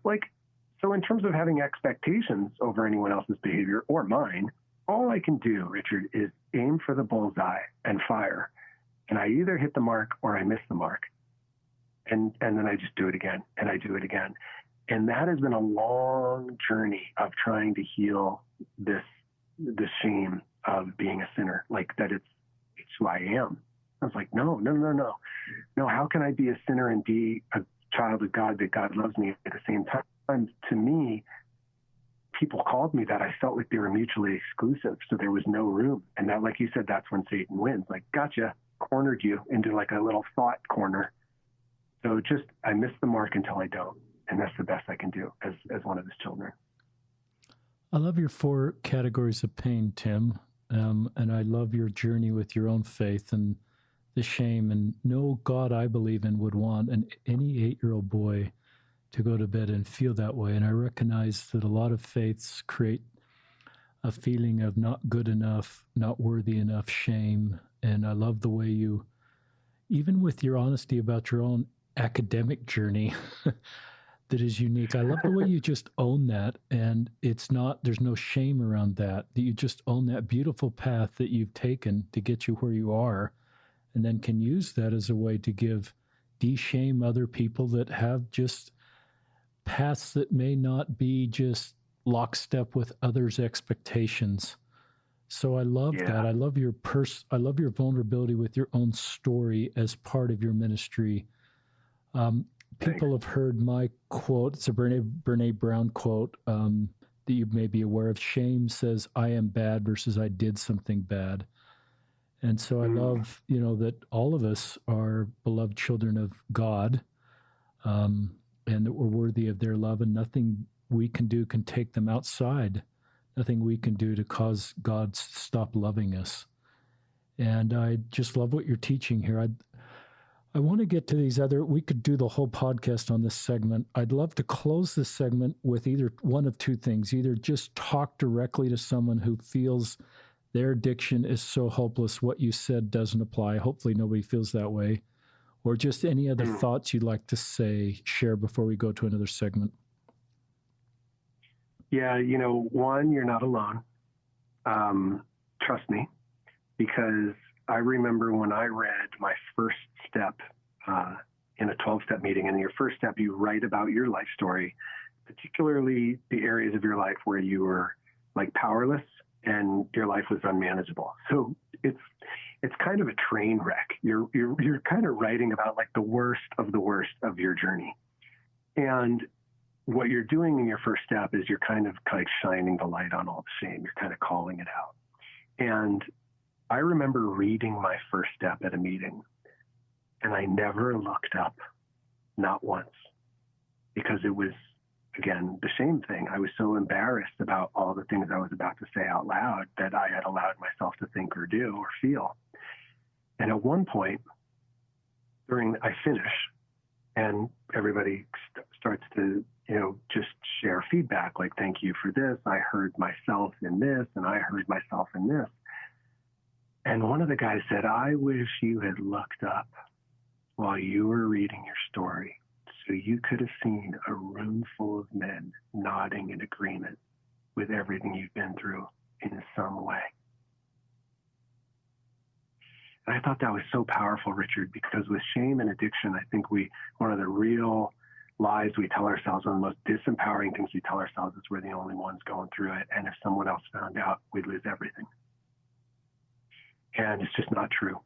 So in terms of having expectations over anyone else's behavior or mine, all I can do, Richard, is aim for the bullseye and fire. And I either hit the mark or I miss the mark. And then I just do it again, and I do it again. And that has been a long journey of trying to heal this shame of being a sinner, that it's who I am. I was like, no. How can I be a sinner and be a child of God, that God loves me at the same time? To me, people called me that. I felt like they were mutually exclusive, so there was no room. And that, like you said, that's when Satan wins. Gotcha, cornered you into a little thought corner. So I miss the mark until I don't. And that's the best I can do as one of his children. I love your 4 categories of pain, Tim. And I love your journey with your own faith and the shame. And no God I believe in would want any 8-year-old boy to go to bed and feel that way. And I recognize that a lot of faiths create a feeling of not good enough, not worthy enough, shame. And I love the way you, even with your honesty about your own academic journey, that is unique. I love the way you just own that, and there's no shame around that you just own that beautiful path that you've taken to get you where you are, and then can use that as a way to de-shame other people that have just paths that may not be just lockstep with others' expectations. So I love that. I love I love your vulnerability with your own story as part of your ministry. People have heard my quote. It's a Brene Brown quote that you may be aware of. Shame says, I am bad versus I did something bad. And so I love, that all of us are beloved children of God, and that we're worthy of their love, and nothing we can do can take them outside. Nothing we can do to cause God to stop loving us. And I just love what you're teaching here. I want to get to these we could do the whole podcast on this segment. I'd love to close this segment with either one of two things. Either just talk directly to someone who feels their addiction is so hopeless, what you said doesn't apply. Hopefully nobody feels that way. Or just any other thoughts you'd like to share before we go to another segment. Yeah, one, you're not alone. Trust me, because I remember when I read my first step in a 12-step meeting, and in your first step, you write about your life story, particularly the areas of your life where you were like powerless and your life was unmanageable. So it's kind of a train wreck. You're kind of writing about like the worst of your journey. And what you're doing in your first step is you're kind of like shining the light on all the shame. You're kind of calling it out. And I remember reading my first step at a meeting, and I never looked up, not once, because it was, again, the shame thing. I was so embarrassed about all the things I was about to say out loud that I had allowed myself to think or do or feel. And at one point, I finish, and everybody starts to, just share feedback, like, thank you for this. I heard myself in this, and I heard myself in this. And one of the guys said, I wish you had looked up while you were reading your story, so you could have seen a room full of men nodding in agreement with everything you've been through in some way. And I thought that was so powerful, Richard, because with shame and addiction, I think one of the real lies we tell ourselves, one of the most disempowering things we tell ourselves, is we're the only ones going through it. And if someone else found out, we'd lose everything. And it's just not true.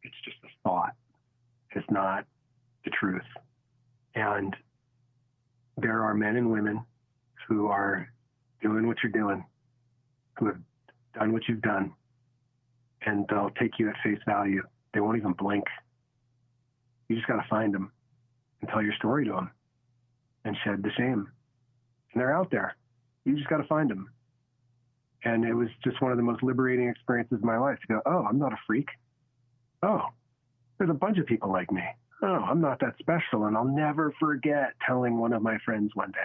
It's just a thought. It's not the truth. And there are men and women who are doing what you're doing, who have done what you've done, and they'll take you at face value. They won't even blink. You just got to find them and tell your story to them and shed the shame. And they're out there. You just got to find them. And it was just one of the most liberating experiences of my life to go, oh, I'm not a freak. Oh, there's a bunch of people like me. Oh, I'm not that special. And I'll never forget telling one of my friends one day,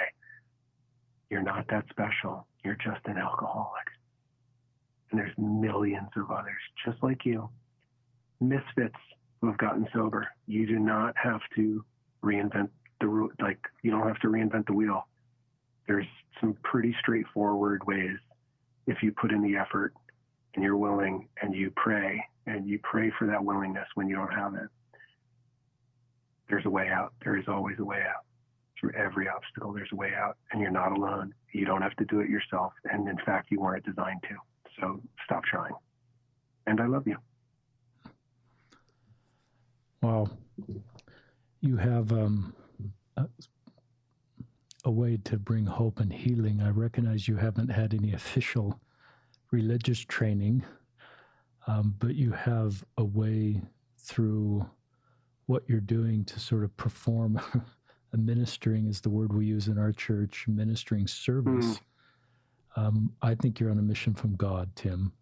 you're not that special. You're just an alcoholic. And there's millions of others just like you, misfits who have gotten sober. You do not have to reinvent you don't have to reinvent the wheel. There's some pretty straightforward ways. If you put in the effort and you're willing and you pray for that willingness when you don't have it, there's a way out. There is always a way out. Through every obstacle, there's a way out, and you're not alone. You don't have to do it yourself. And in fact, you weren't designed to. So stop trying. And I love you. Wow. You have a way to bring hope and healing. I recognize you haven't had any official religious training, but you have a way through what you're doing to sort of perform a ministering is the word we use in our church, ministering service. I think you're on a mission from God, Tim,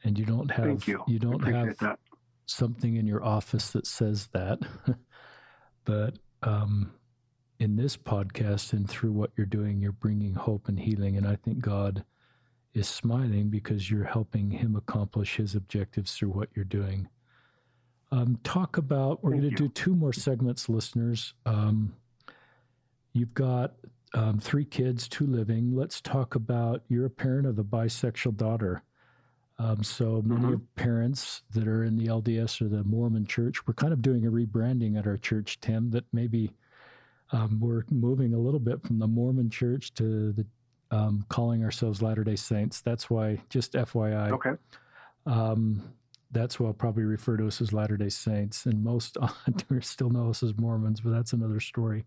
and you don't have that. Something in your office that says that, but in this podcast and through what you're doing, you're bringing hope and healing, and I think God is smiling because you're helping him accomplish his objectives through what you're doing. We're going to do two more segments, listeners. You've got 3 kids, 2 living. Let's talk about you're a parent of a bisexual daughter. So many Mm-hmm. of parents that are in the LDS or the Mormon church, we're kind of doing a rebranding at our church, Tim, that maybe we're moving a little bit from the Mormon church to the calling ourselves Latter-day Saints. That's why, just FYI, Okay. um, that's why I'll probably refer to us as Latter-day Saints. And most still know us as Mormons, but that's another story.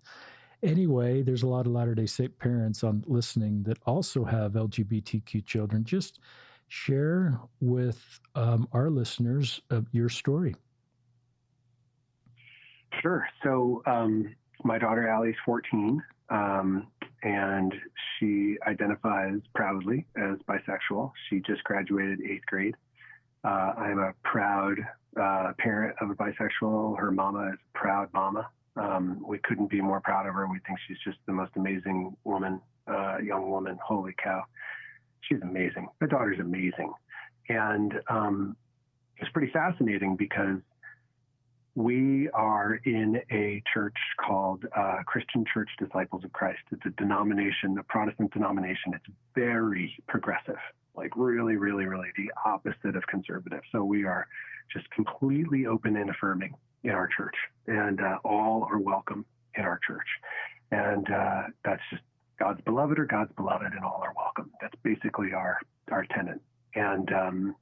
Anyway, there's a lot of Latter-day Saint parents on listening that also have LGBTQ children. Just share with our listeners your story. Sure. So my daughter Allie's 14, and she identifies proudly as bisexual. She just graduated 8th grade. I'm a proud parent of a bisexual. Her mama is a proud mama. We couldn't be more proud of her. We think she's just the most amazing woman, young woman. Holy cow. She's amazing. My daughter's amazing. And it's pretty fascinating because we are in a church called Christian Church Disciples of Christ. It's a denomination, a Protestant denomination. It's very progressive, like really, really, really the opposite of conservative. So we are just completely open and affirming in our church, and all are welcome in our church. And that's just God's beloved or God's beloved, and all are welcome. That's basically our tenet. And to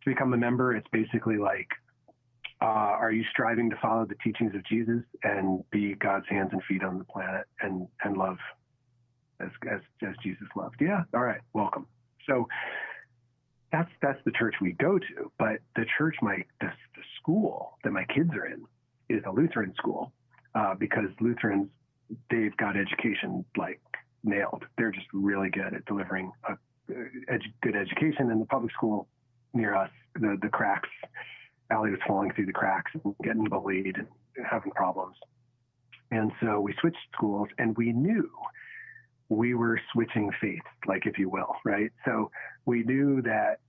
become a member, it's basically like, are you striving to follow the teachings of Jesus and be God's hands and feet on the planet and love as Jesus loved? Yeah. All right. Welcome. So that's the church we go to. But the church, the school that my kids are in is a Lutheran school, because Lutherans, they've got education like nailed. They're just really good at delivering a good education. In the public school near us, the cracks, Allie was falling through the cracks and getting bullied and having problems. And so we switched schools, and we knew we were switching faiths, like, if you will, right? So we knew that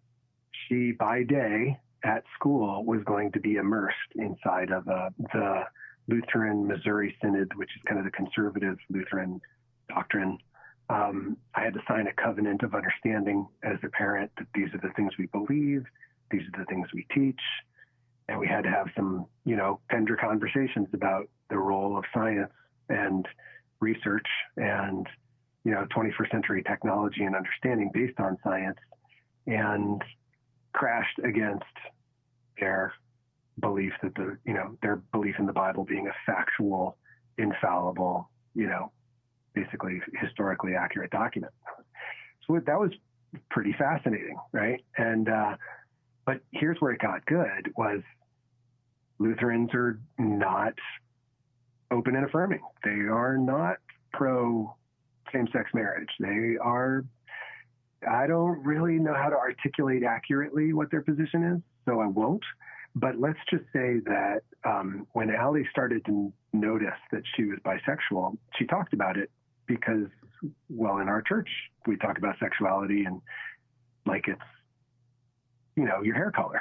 she, by day at school, was going to be immersed inside of the Lutheran Missouri Synod, which is kind of the conservative Lutheran doctrine. I had to sign a covenant of understanding as a parent that these are the things we believe, these are the things we teach. And we had to have some, tender conversations about the role of science and research and, 21st century technology and understanding based on science, and crashed against their belief that their belief in the Bible being a factual, infallible, basically historically accurate document. So that was pretty fascinating, right? And, but here's where it got good was Lutherans are not open and affirming. They are not pro same-sex marriage. They are, I don't really know how to articulate accurately what their position is, so I won't. But let's just say that when Allie started to notice that she was bisexual, she talked about it because, well, in our church, we talk about sexuality and like it's, your hair color.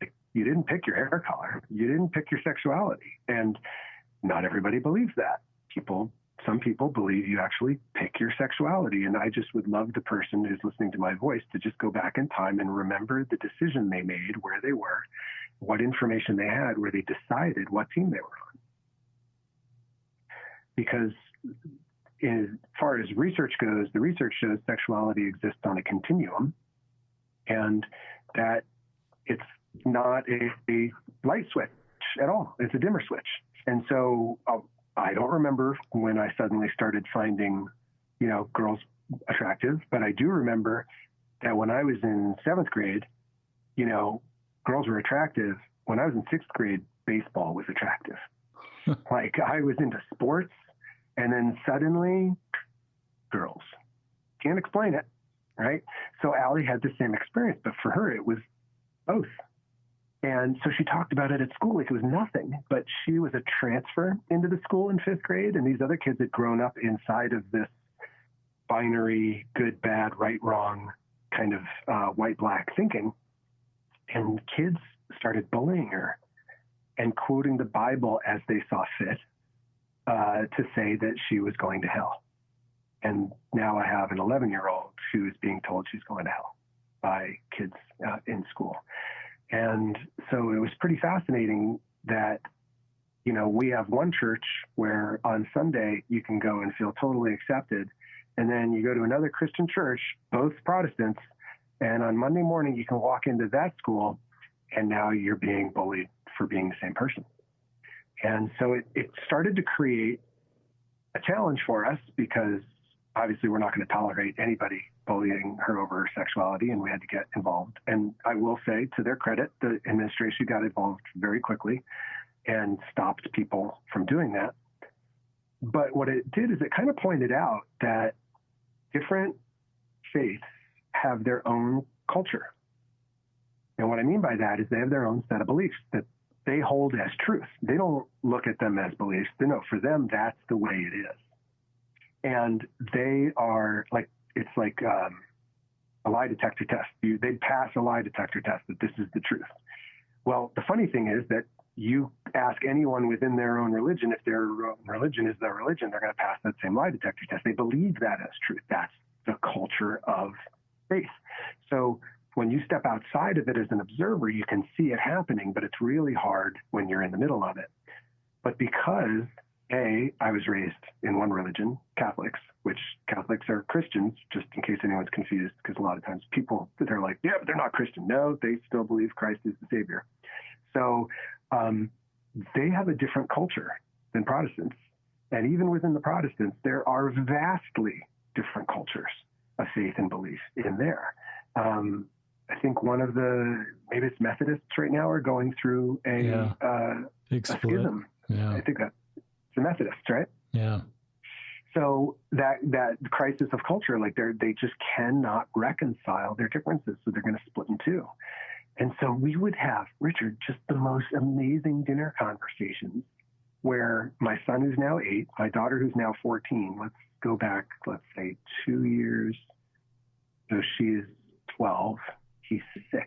Like, you didn't pick your hair color. You didn't pick your sexuality. And not everybody believes that. Some people believe you actually pick your sexuality. And I just would love the person who's listening to my voice to just go back in time and remember the decision they made, where they were, what information they had, where they decided what team they were on. Because as far as research goes, the research shows sexuality exists on a continuum, and that it's not a light switch at all. It's a dimmer switch. And so I don't remember when I suddenly started finding, girls attractive, but I do remember that when I was in 7th grade, girls were attractive. When I was in 6th grade, baseball was attractive. Like, I was into sports, and then suddenly girls. Can't explain it, right? So Allie had the same experience, but for her, it was both. And so she talked about it at school like it was nothing, but she was a transfer into the school in 5th grade, and these other kids had grown up inside of this binary, good, bad, right, wrong kind of white-black thinking. And kids started bullying her and quoting the Bible as they saw fit, to say that she was going to hell. And now I have an 11-year-old who is being told she's going to hell by kids in school. And so it was pretty fascinating that, you know, we have one church where on Sunday you can go and feel totally accepted. And then you go to another Christian church, both Protestants, and on Monday morning you can walk into that school and now you're being bullied for being the same person. And so it started to create a challenge for us because obviously we're not going to tolerate anybody bullying her over her sexuality, and we had to get involved. And I will say, to their credit, the administration got involved very quickly and stopped people from doing that. But what it did is it kind of pointed out that different faiths have their own culture. And what I mean by that is they have their own set of beliefs that they hold as truth. They don't look at them as beliefs. They know for them, that's the way it is. And they are like, it's like a lie detector test. They'd pass a lie detector test that this is the truth. Well, the funny thing is that you ask anyone within their own religion, if their religion is their religion, they're going to pass that same lie detector test. They believe that as truth. That's the culture of faith. So when you step outside of it as an observer, you can see it happening, but it's really hard when you're in the middle of it. But because I was raised in one religion, Catholics, which Catholics are Christians, just in case anyone's confused, because a lot of times people, they're like, yeah, but they're not Christian. No, they still believe Christ is the Savior. So they have a different culture than Protestants. And even within the Protestants, there are vastly different cultures of faith and belief in there. I think one of maybe it's Methodists right now are going through a schism. Yeah. I think that's the Methodists, right? Yeah. So that crisis of culture, like they just cannot reconcile their differences. So they're going to split in two. And so we would have, Richard, just the most amazing dinner conversations where my son, who's now 8, my daughter, who's now 14, let's go back, let's say 2 years. So she's 12, he's 6.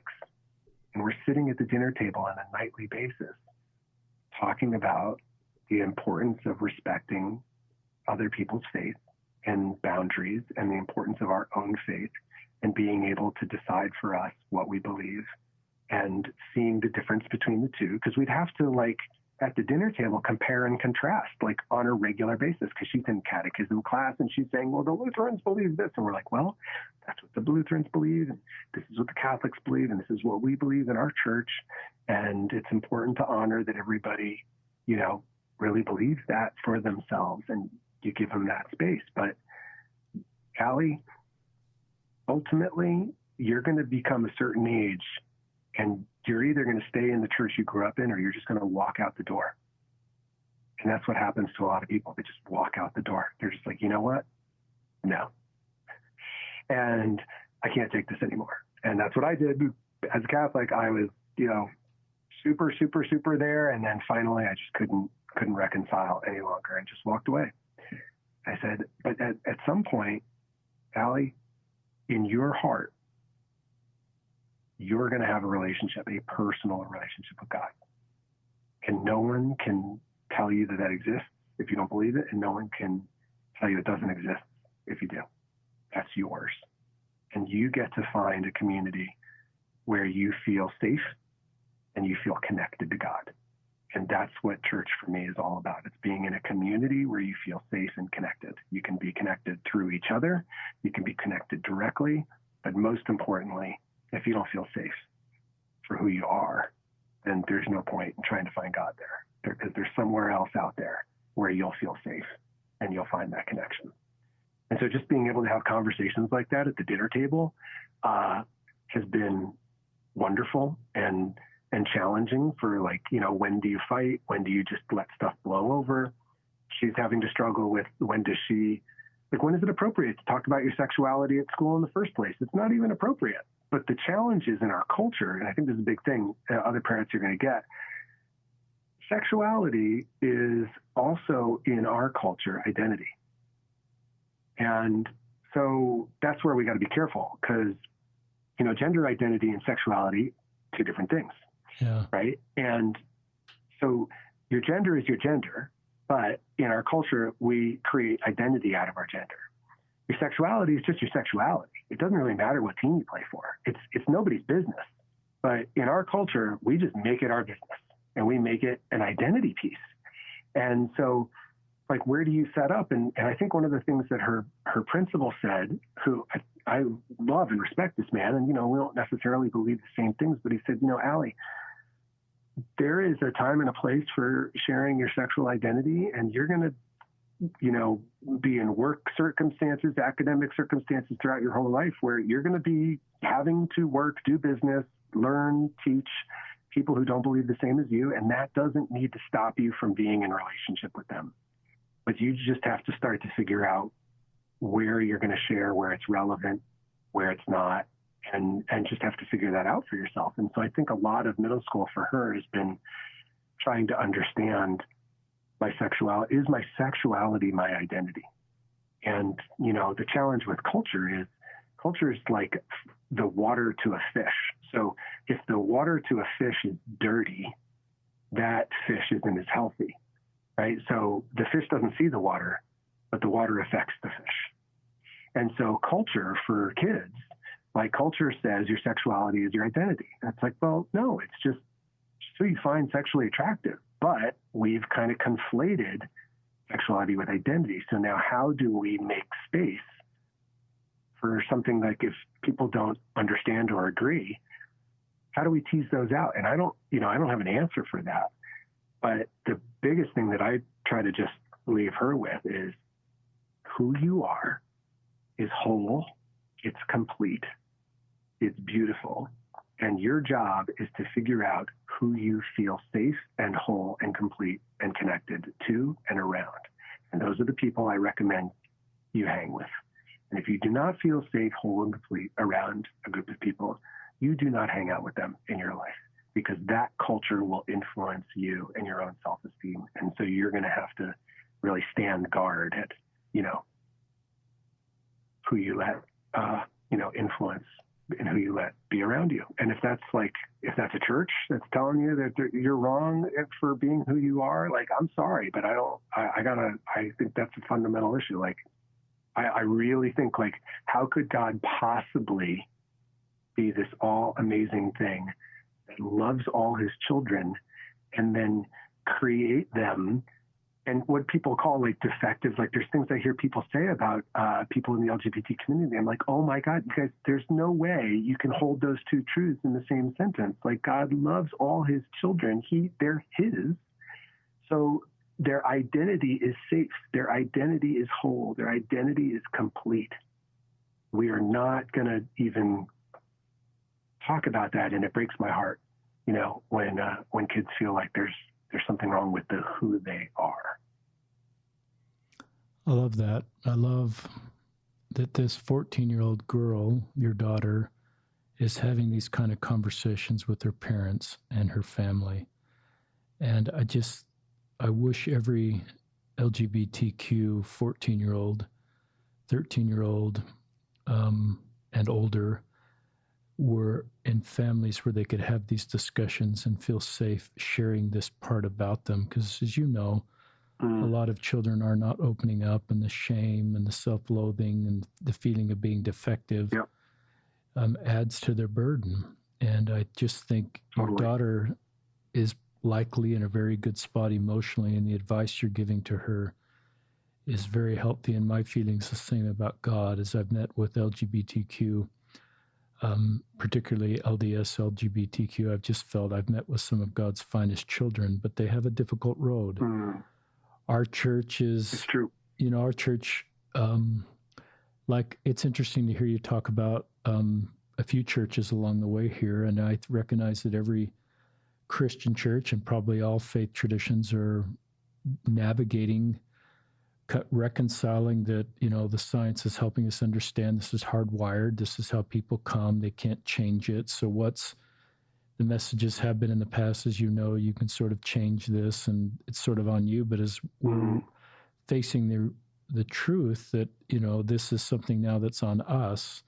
And we're sitting at the dinner table on a nightly basis talking about the importance of respecting other people's faith and boundaries and the importance of our own faith and being able to decide for us what we believe and seeing the difference between the two. Because we'd have to, like, at the dinner table, compare and contrast, like, on a regular basis, because she's in catechism class and she's saying, well, the Lutherans believe this. And we're like, well, that's what the Lutherans believe. And this is what the Catholics believe. And this is what we believe in our church. And it's important to honor that everybody, you know, really believes that for themselves. And you give them that space. But Allie, ultimately, you're going to become a certain age and you're either going to stay in the church you grew up in or you're just going to walk out the door. And that's what happens to a lot of people. They just walk out the door. They're just like, you know what? No. And I can't take this anymore. And that's what I did as a Catholic. I was, you know, super, super, super there. And then finally, I just couldn't reconcile any longer and just walked away. I said, but at some point, Allie, in your heart, you're going to have a relationship, a personal relationship with God. And no one can tell you that exists if you don't believe it. And no one can tell you it doesn't exist if you do. That's yours. And you get to find a community where you feel safe and you feel connected to God. And that's what church for me is all about. It's being in a community where you feel safe and connected. You can be connected through each other. You can be connected directly. But most importantly, if you don't feel safe for who you are, then there's no point in trying to find God there, because there's somewhere else out there where you'll feel safe and you'll find that connection. And so just being able to have conversations like that at the dinner table has been wonderful and challenging for, like, you know, when do you fight? When do you just let stuff blow over? She's having to struggle with when is it appropriate to talk about your sexuality at school in the first place? It's not even appropriate. But the challenge is in our culture, and I think this is a big thing other parents are going to get, sexuality is also in our culture identity. And so that's where we got to be careful, because, you know, gender identity and sexuality, 2 different things. Yeah. Right. And so your gender is your gender. But in our culture, we create identity out of our gender. Your sexuality is just your sexuality. It doesn't really matter what team you play for. It's nobody's business. But in our culture, we just make it our business, and we make it an identity piece. And so, like, where do you set up? And I think one of the things that her principal said, who I love and respect this man, and, we don't necessarily believe the same things, but he said, Allie, there is a time and a place for sharing your sexual identity, and you're going to, be in work circumstances, academic circumstances throughout your whole life where you're going to be having to work, do business, learn, teach people who don't believe the same as you. And that doesn't need to stop you from being in relationship with them. But you just have to start to figure out where you're going to share, where it's relevant, where it's not, and just have to figure that out for yourself. And so I think a lot of middle school for her has been trying to understand my sexuality my identity? And, the challenge with culture is like the water to a fish. So if the water to a fish is dirty, that fish isn't as healthy, right? So the fish doesn't see the water, but the water affects the fish. And so culture for kids, like culture says your sexuality is your identity. That's like, well, no, it's just who you find sexually attractive. But we've kind of conflated sexuality with identity. So now how do we make space for something like, if people don't understand or agree, how do we tease those out? And I don't have an answer for that. But the biggest thing that I try to just leave her with is who you are is whole, it's complete, it's beautiful. And your job is to figure out who you feel safe and whole and complete and connected to and around. And those are the people I recommend you hang with. And if you do not feel safe, whole, and complete around a group of people, you do not hang out with them in your life, because that culture will influence you and your own self-esteem. And so you're going to have to really stand guard at, who you let, influence and who you let be around you. And if that's a church that's telling you that you're wrong for being who you are, like, I'm sorry, but I think that's a fundamental issue. Like, I really think, like, how could God possibly be this all amazing thing that loves all his children and then create them? And what people call, like, defective, like, there's things I hear people say about people in the LGBT community. I'm like, oh my God, you guys, there's no way you can hold those two truths in the same sentence. Like, God loves all his children. They're his. So their identity is safe. Their identity is whole. Their identity is complete. We are not going to even talk about that. And it breaks my heart, when kids feel like there's something wrong with who they are. I love that. I love that this 14-year-old girl, your daughter, is having these kind of conversations with her parents and her family. And I wish every LGBTQ 14-year-old, 13-year-old, and older were in families where they could have these discussions and feel safe sharing this part about them. Because, as you know, a lot of children are not opening up, and the shame and the self-loathing and the feeling of being defective adds to their burden. And I just think your daughter is likely in a very good spot emotionally, and the advice you're giving to her is very healthy. And my feeling's the same about God. As I've met with LGBTQ, particularly LDS LGBTQ, I've just felt I've met with some of God's finest children, but they have a difficult road. Our church is, it's true. Our church, like, it's interesting to hear you talk about a few churches along the way here, and I recognize that every Christian church and probably all faith traditions are navigating, reconciling that, the science is helping us understand this is hardwired. This is how people come. They can't change it. So what's the messages have been in the past, as you can sort of change this, and it's sort of on you. But as we're facing the truth that, this is something now that's on us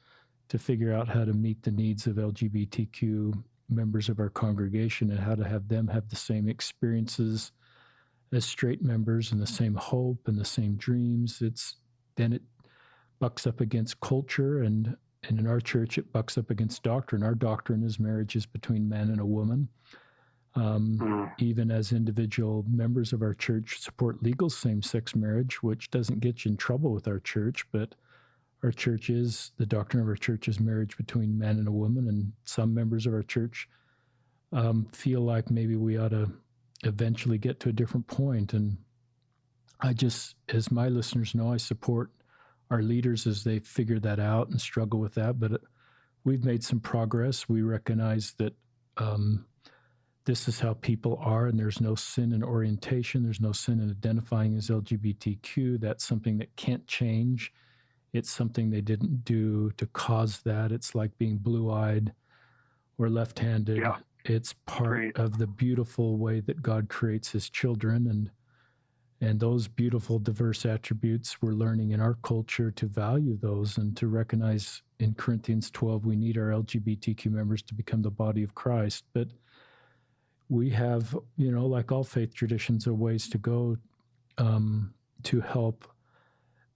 to figure out how to meet the needs of LGBTQ members of our congregation and how to have them have the same experiences as straight members and the same hope and the same dreams. Then it bucks up against culture, and in our church it bucks up against doctrine. Our doctrine is marriage is between man and a woman. Even as individual members of our church support legal same-sex marriage, which doesn't get you in trouble with our church, but the doctrine of our church is marriage between man and a woman, and some members of our church feel like maybe we ought to eventually get to a different point. And as my listeners know, I support our leaders as they figure that out and struggle with that, but we've made some progress. We recognize that this is how people are, and there's no sin in orientation. There's no sin in identifying as LGBTQ. That's something that can't change. It's something they didn't do to cause that. It's like being blue-eyed or left-handed. Yeah. It's part of the beautiful way that God creates his children, and those beautiful, diverse attributes we're learning in our culture to value those and to recognize in Corinthians 12, we need our LGBTQ members to become the body of Christ. But we have, like all faith traditions, are ways to go to help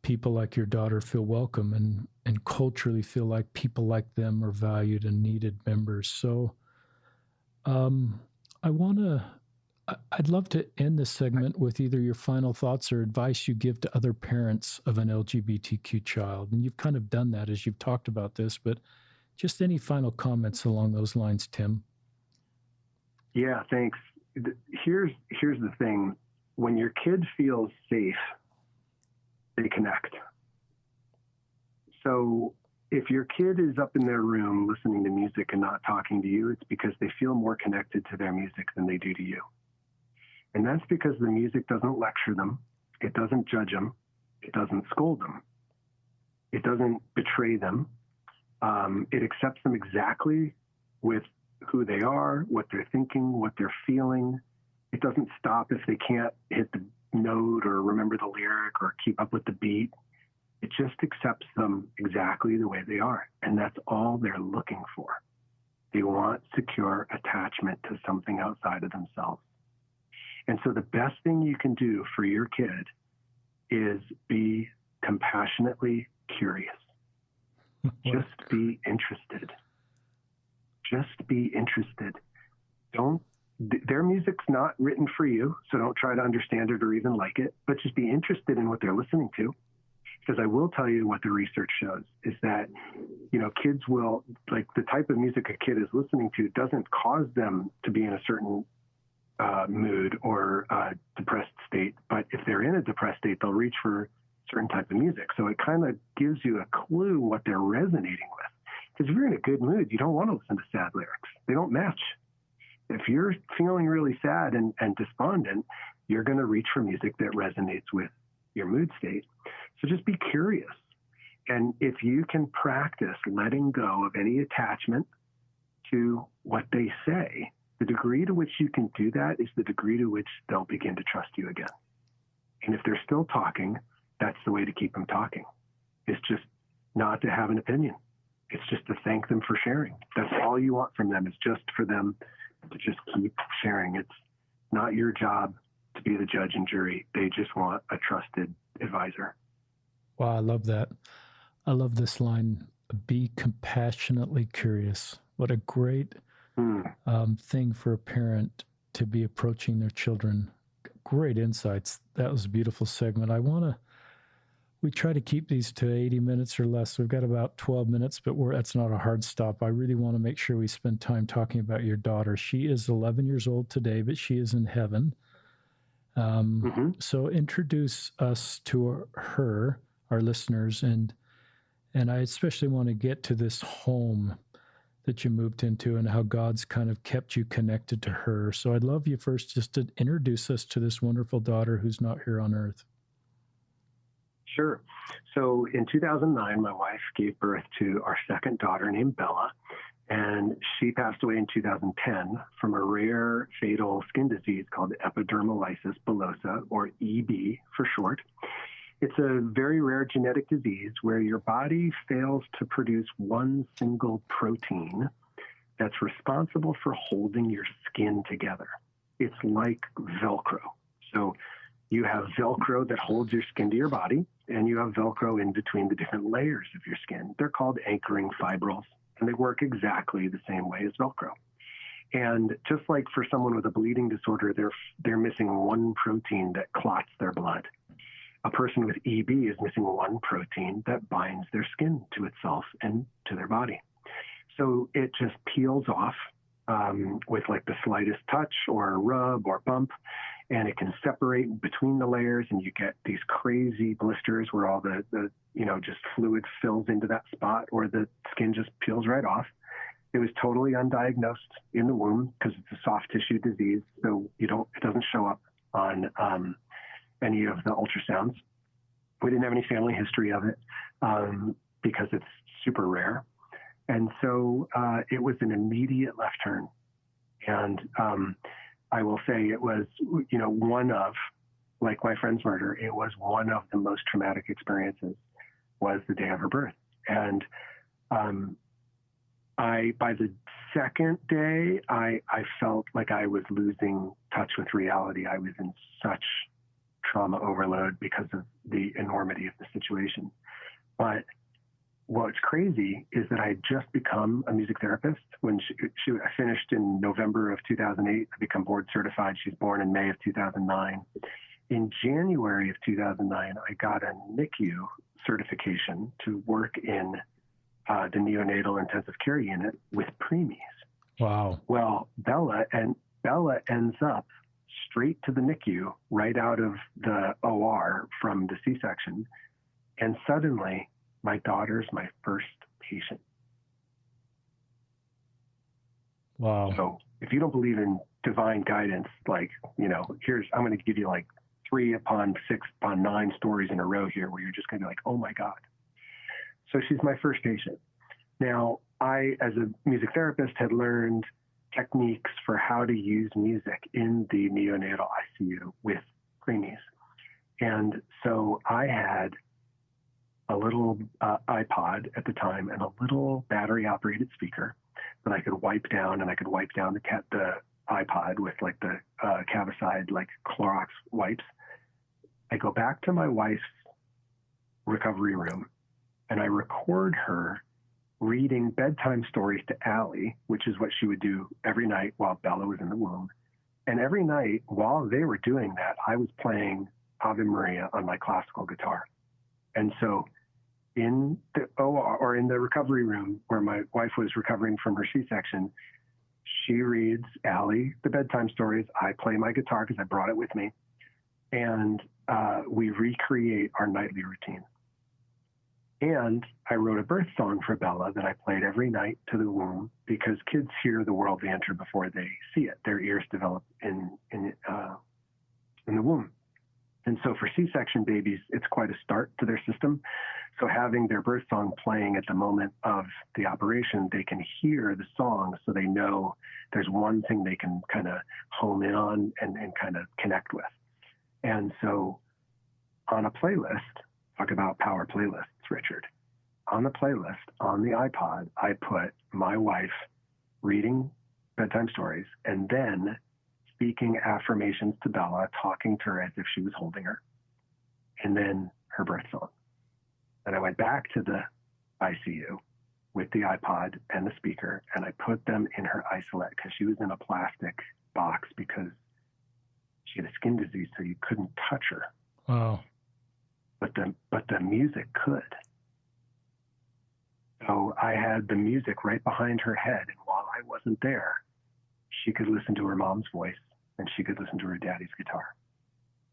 people like your daughter feel welcome and culturally feel like people like them are valued and needed members. So I'd love to end this segment with either your final thoughts or advice you give to other parents of an LGBTQ child. And you've kind of done that as you've talked about this, but just any final comments along those lines, Tim? Yeah, thanks. Here's the thing. When your kid feels safe, they connect. So if your kid is up in their room listening to music and not talking to you, it's because they feel more connected to their music than they do to you. And that's because the music doesn't lecture them. It doesn't judge them. It doesn't scold them. It doesn't betray them. It accepts them exactly with who they are, what they're thinking, what they're feeling. It doesn't stop if they can't hit the note or remember the lyric or keep up with the beat. It just accepts them exactly the way they are. And that's all they're looking for. They want secure attachment to something outside of themselves. And so the best thing you can do for your kid is be compassionately curious. Just be interested. Just be interested. Their music's not written for you, so don't try to understand it or even like it, but just be interested in what they're listening to. Because I will tell you what the research shows is that, kids will, like the type of music a kid is listening to doesn't cause them to be in a certain mood or depressed state. But if they're in a depressed state, they'll reach for a certain type of music. So it kind of gives you a clue what they're resonating with. Because if you're in a good mood, you don't want to listen to sad lyrics. They don't match. If you're feeling really sad and despondent, you're going to reach for music that resonates with your mood state. So just be curious. And if you can practice letting go of any attachment to what they say, the degree to which you can do that is the degree to which they'll begin to trust you again. And if they're still talking, that's the way to keep them talking. It's just not to have an opinion. It's just to thank them for sharing. That's all you want from them, is just for them to just keep sharing. It's not your job to be the judge and jury. They just want a trusted advisor. Wow, I love that. I love this line, be compassionately curious. What a great thing for a parent to be approaching their children. Great insights. That was a beautiful segment. We try to keep these to 80 minutes or less. We've got about 12 minutes, but that's not a hard stop. I really want to make sure we spend time talking about your daughter. She is 11 years old today, but she is in heaven. So introduce us to her, our listeners, and I especially want to get to this home that you moved into and how God's kind of kept you connected to her. So I'd love you first just to introduce us to this wonderful daughter who's not here on earth. Sure. So in 2009, my wife gave birth to our second daughter named Bella, and she passed away in 2010 from a rare fatal skin disease called epidermolysis bullosa, or EB for short. It's a very rare genetic disease where your body fails to produce one single protein that's responsible for holding your skin together. It's like Velcro. So you have Velcro that holds your skin to your body, and you have Velcro in between the different layers of your skin. They're called anchoring fibrils, and they work exactly the same way as Velcro. And just like for someone with a bleeding disorder, they're missing one protein that clots their blood. A person with EB is missing one protein that binds their skin to itself and to their body. So it just peels off with like the slightest touch or rub or bump, and it can separate between the layers, and you get these crazy blisters where all the just fluid fills into that spot, or the skin just peels right off. It was totally undiagnosed in the womb because it's a soft tissue disease, so it doesn't show up on any of the ultrasounds. We didn't have any family history of it because it's super rare. And so it was an immediate left turn. And I will say it was, one of, like my friend's murder, it was one of the most traumatic experiences was the day of her birth. And by the second day, I felt like I was losing touch with reality. I was in such trauma overload because of the enormity of the situation. But what's crazy is that I had just become a music therapist when I finished in November of 2008. I become board certified. She's born in May of 2009. In January of 2009, I got a NICU certification to work in the neonatal intensive care unit with preemies. Wow. Well, Bella ends up straight to the NICU right out of the OR from the C-section. And suddenly my daughter's my first patient. Wow. So if you don't believe in divine guidance, I'm going to give you like 3 upon 6 upon 9 stories in a row here where you're just going to be like, oh my God. So she's my first patient. Now, I, as a music therapist, had learned techniques for how to use music in the neonatal ICU with preemies. And so I had a little iPod at the time and a little battery-operated speaker that I could wipe down, and I could wipe down the iPod with like the Cavicide, like Clorox wipes. I go back to my wife's recovery room, and I record her reading bedtime stories to Allie, which is what she would do every night while Bella was in the womb. And every night while they were doing that, I was playing Ave Maria on my classical guitar. And so in the OR, or in the recovery room where my wife was recovering from her C-section, she reads Allie the bedtime stories. I play my guitar because I brought it with me. And we recreate our nightly routine. And I wrote a birth song for Bella that I played every night to the womb, because kids hear the world they enter before they see it. Their ears develop in the womb. And so for C-section babies, it's quite a start to their system. So having their birth song playing at the moment of the operation, they can hear the song, so they know there's one thing they can kind of home in on and kind of connect with. And so on a playlist, talk about power playlists, Richard. On the playlist, on the iPod, I put my wife reading bedtime stories and then speaking affirmations to Bella, talking to her as if she was holding her, and then her birth song. And I went back to the ICU with the iPod and the speaker, and I put them in her isolette because she was in a plastic box because she had a skin disease, so you couldn't touch her. Wow. But the music could. So I had the music right behind her head, and while I wasn't there, she could listen to her mom's voice, and she could listen to her daddy's guitar.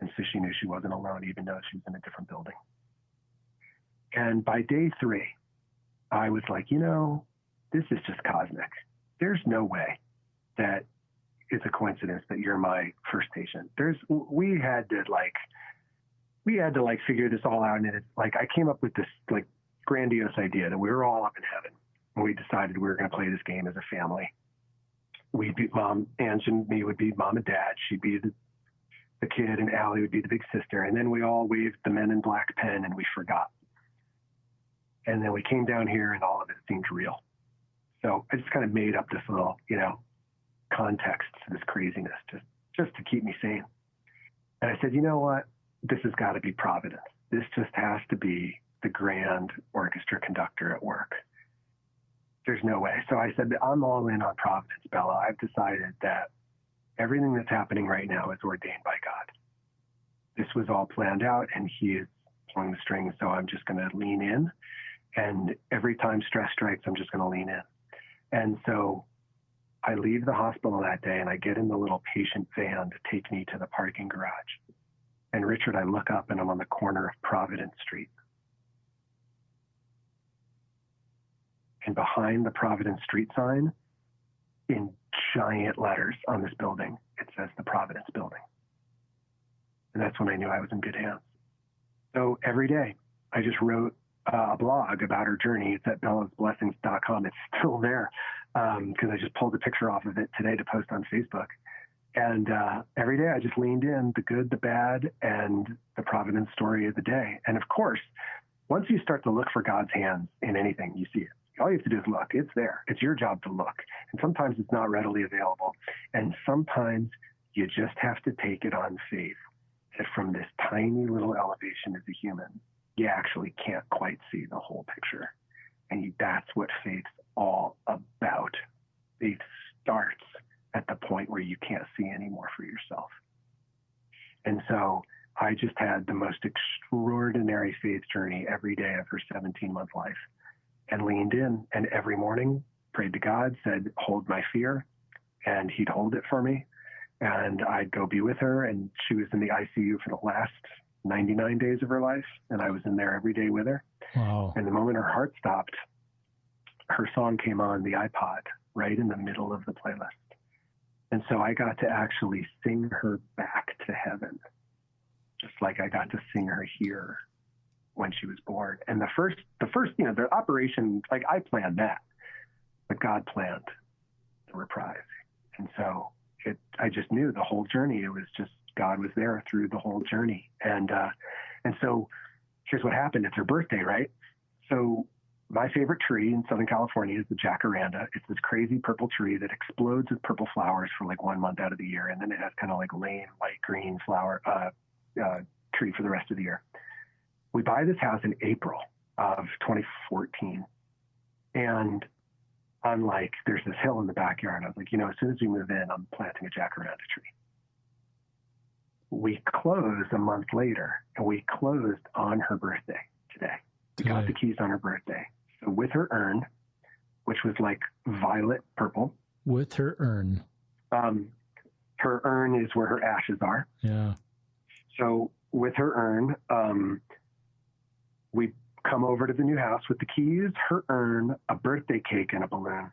And so she knew she wasn't alone, even though she was in a different building. And by day 3, I was like, this is just cosmic. There's no way that it's a coincidence that you're my first patient. We had to figure this all out. And it's like, I came up with this like grandiose idea that we were all up in heaven. And we decided we were going to play this game as a family. We'd be Mom, Ange and me would be mom and dad. She'd be the kid, and Allie would be the big sister. And then we all waved the Men in Black pen, and we forgot. And then we came down here, and all of it seemed real. So I just kind of made up this little, context to this craziness just to keep me sane. And I said, you know what? This has got to be Providence. This just has to be the grand orchestra conductor at work. There's no way. So I said, I'm all in on Providence, Bella. I've decided that everything that's happening right now is ordained by God. This was all planned out, and he is pulling the strings. So I'm just going to lean in. And every time stress strikes, I'm just going to lean in. And so I leave the hospital that day, and I get in the little patient van to take me to the parking garage. And Richard, I look up, and I'm on the corner of Providence Street. And behind the Providence Street sign, in giant letters on this building, it says the Providence Building. And that's when I knew I was in good hands. So every day, I just wrote a blog about her journey. It's at bellasblessings.com. It's still there because I just pulled a picture off of it today to post on Facebook. And every day I just leaned in, the good, the bad, and the Providence story of the day. And of course, once you start to look for God's hands in anything, you see it. All you have to do is look. It's there. It's your job to look. And sometimes it's not readily available. And sometimes you just have to take it on faith that from this tiny little elevation as a human, you actually can't quite see the whole picture. And that's what faith's all about. Faith starts at the point where you can't see anymore for yourself. And so I just had the most extraordinary faith journey every day of her 17-month life. And leaned in, and every morning prayed to God, said, hold my fear, and he'd hold it for me. And I'd go be with her, and she was in the ICU for the last 99 days of her life, and I was in there every day with her. Wow. And the moment her heart stopped, her song came on the iPod right in the middle of the playlist. And so I got to actually sing her back to heaven, just like I got to sing her here when she was born. And the first, the operation, like I planned that, but God planned the reprise. And so I just knew the whole journey. It was just, God was there through the whole journey. And so here's what happened. It's her birthday, right? So my favorite tree in Southern California is the jacaranda. It's this crazy purple tree that explodes with purple flowers for like 1 month out of the year. And then it has kind of like lame, light green flower tree for the rest of the year. We buy this house in April of 2014. And I'm like, there's this hill in the backyard. I was like, as soon as we move in, I'm planting a jacaranda tree. We closed a month later, and we closed on her birthday today. We got the keys on her birthday. So with her urn, which was like violet purple. With her urn. Her urn is where her ashes are. Yeah. So with her urn, we come over to the new house with the keys, her urn, a birthday cake, and a balloon.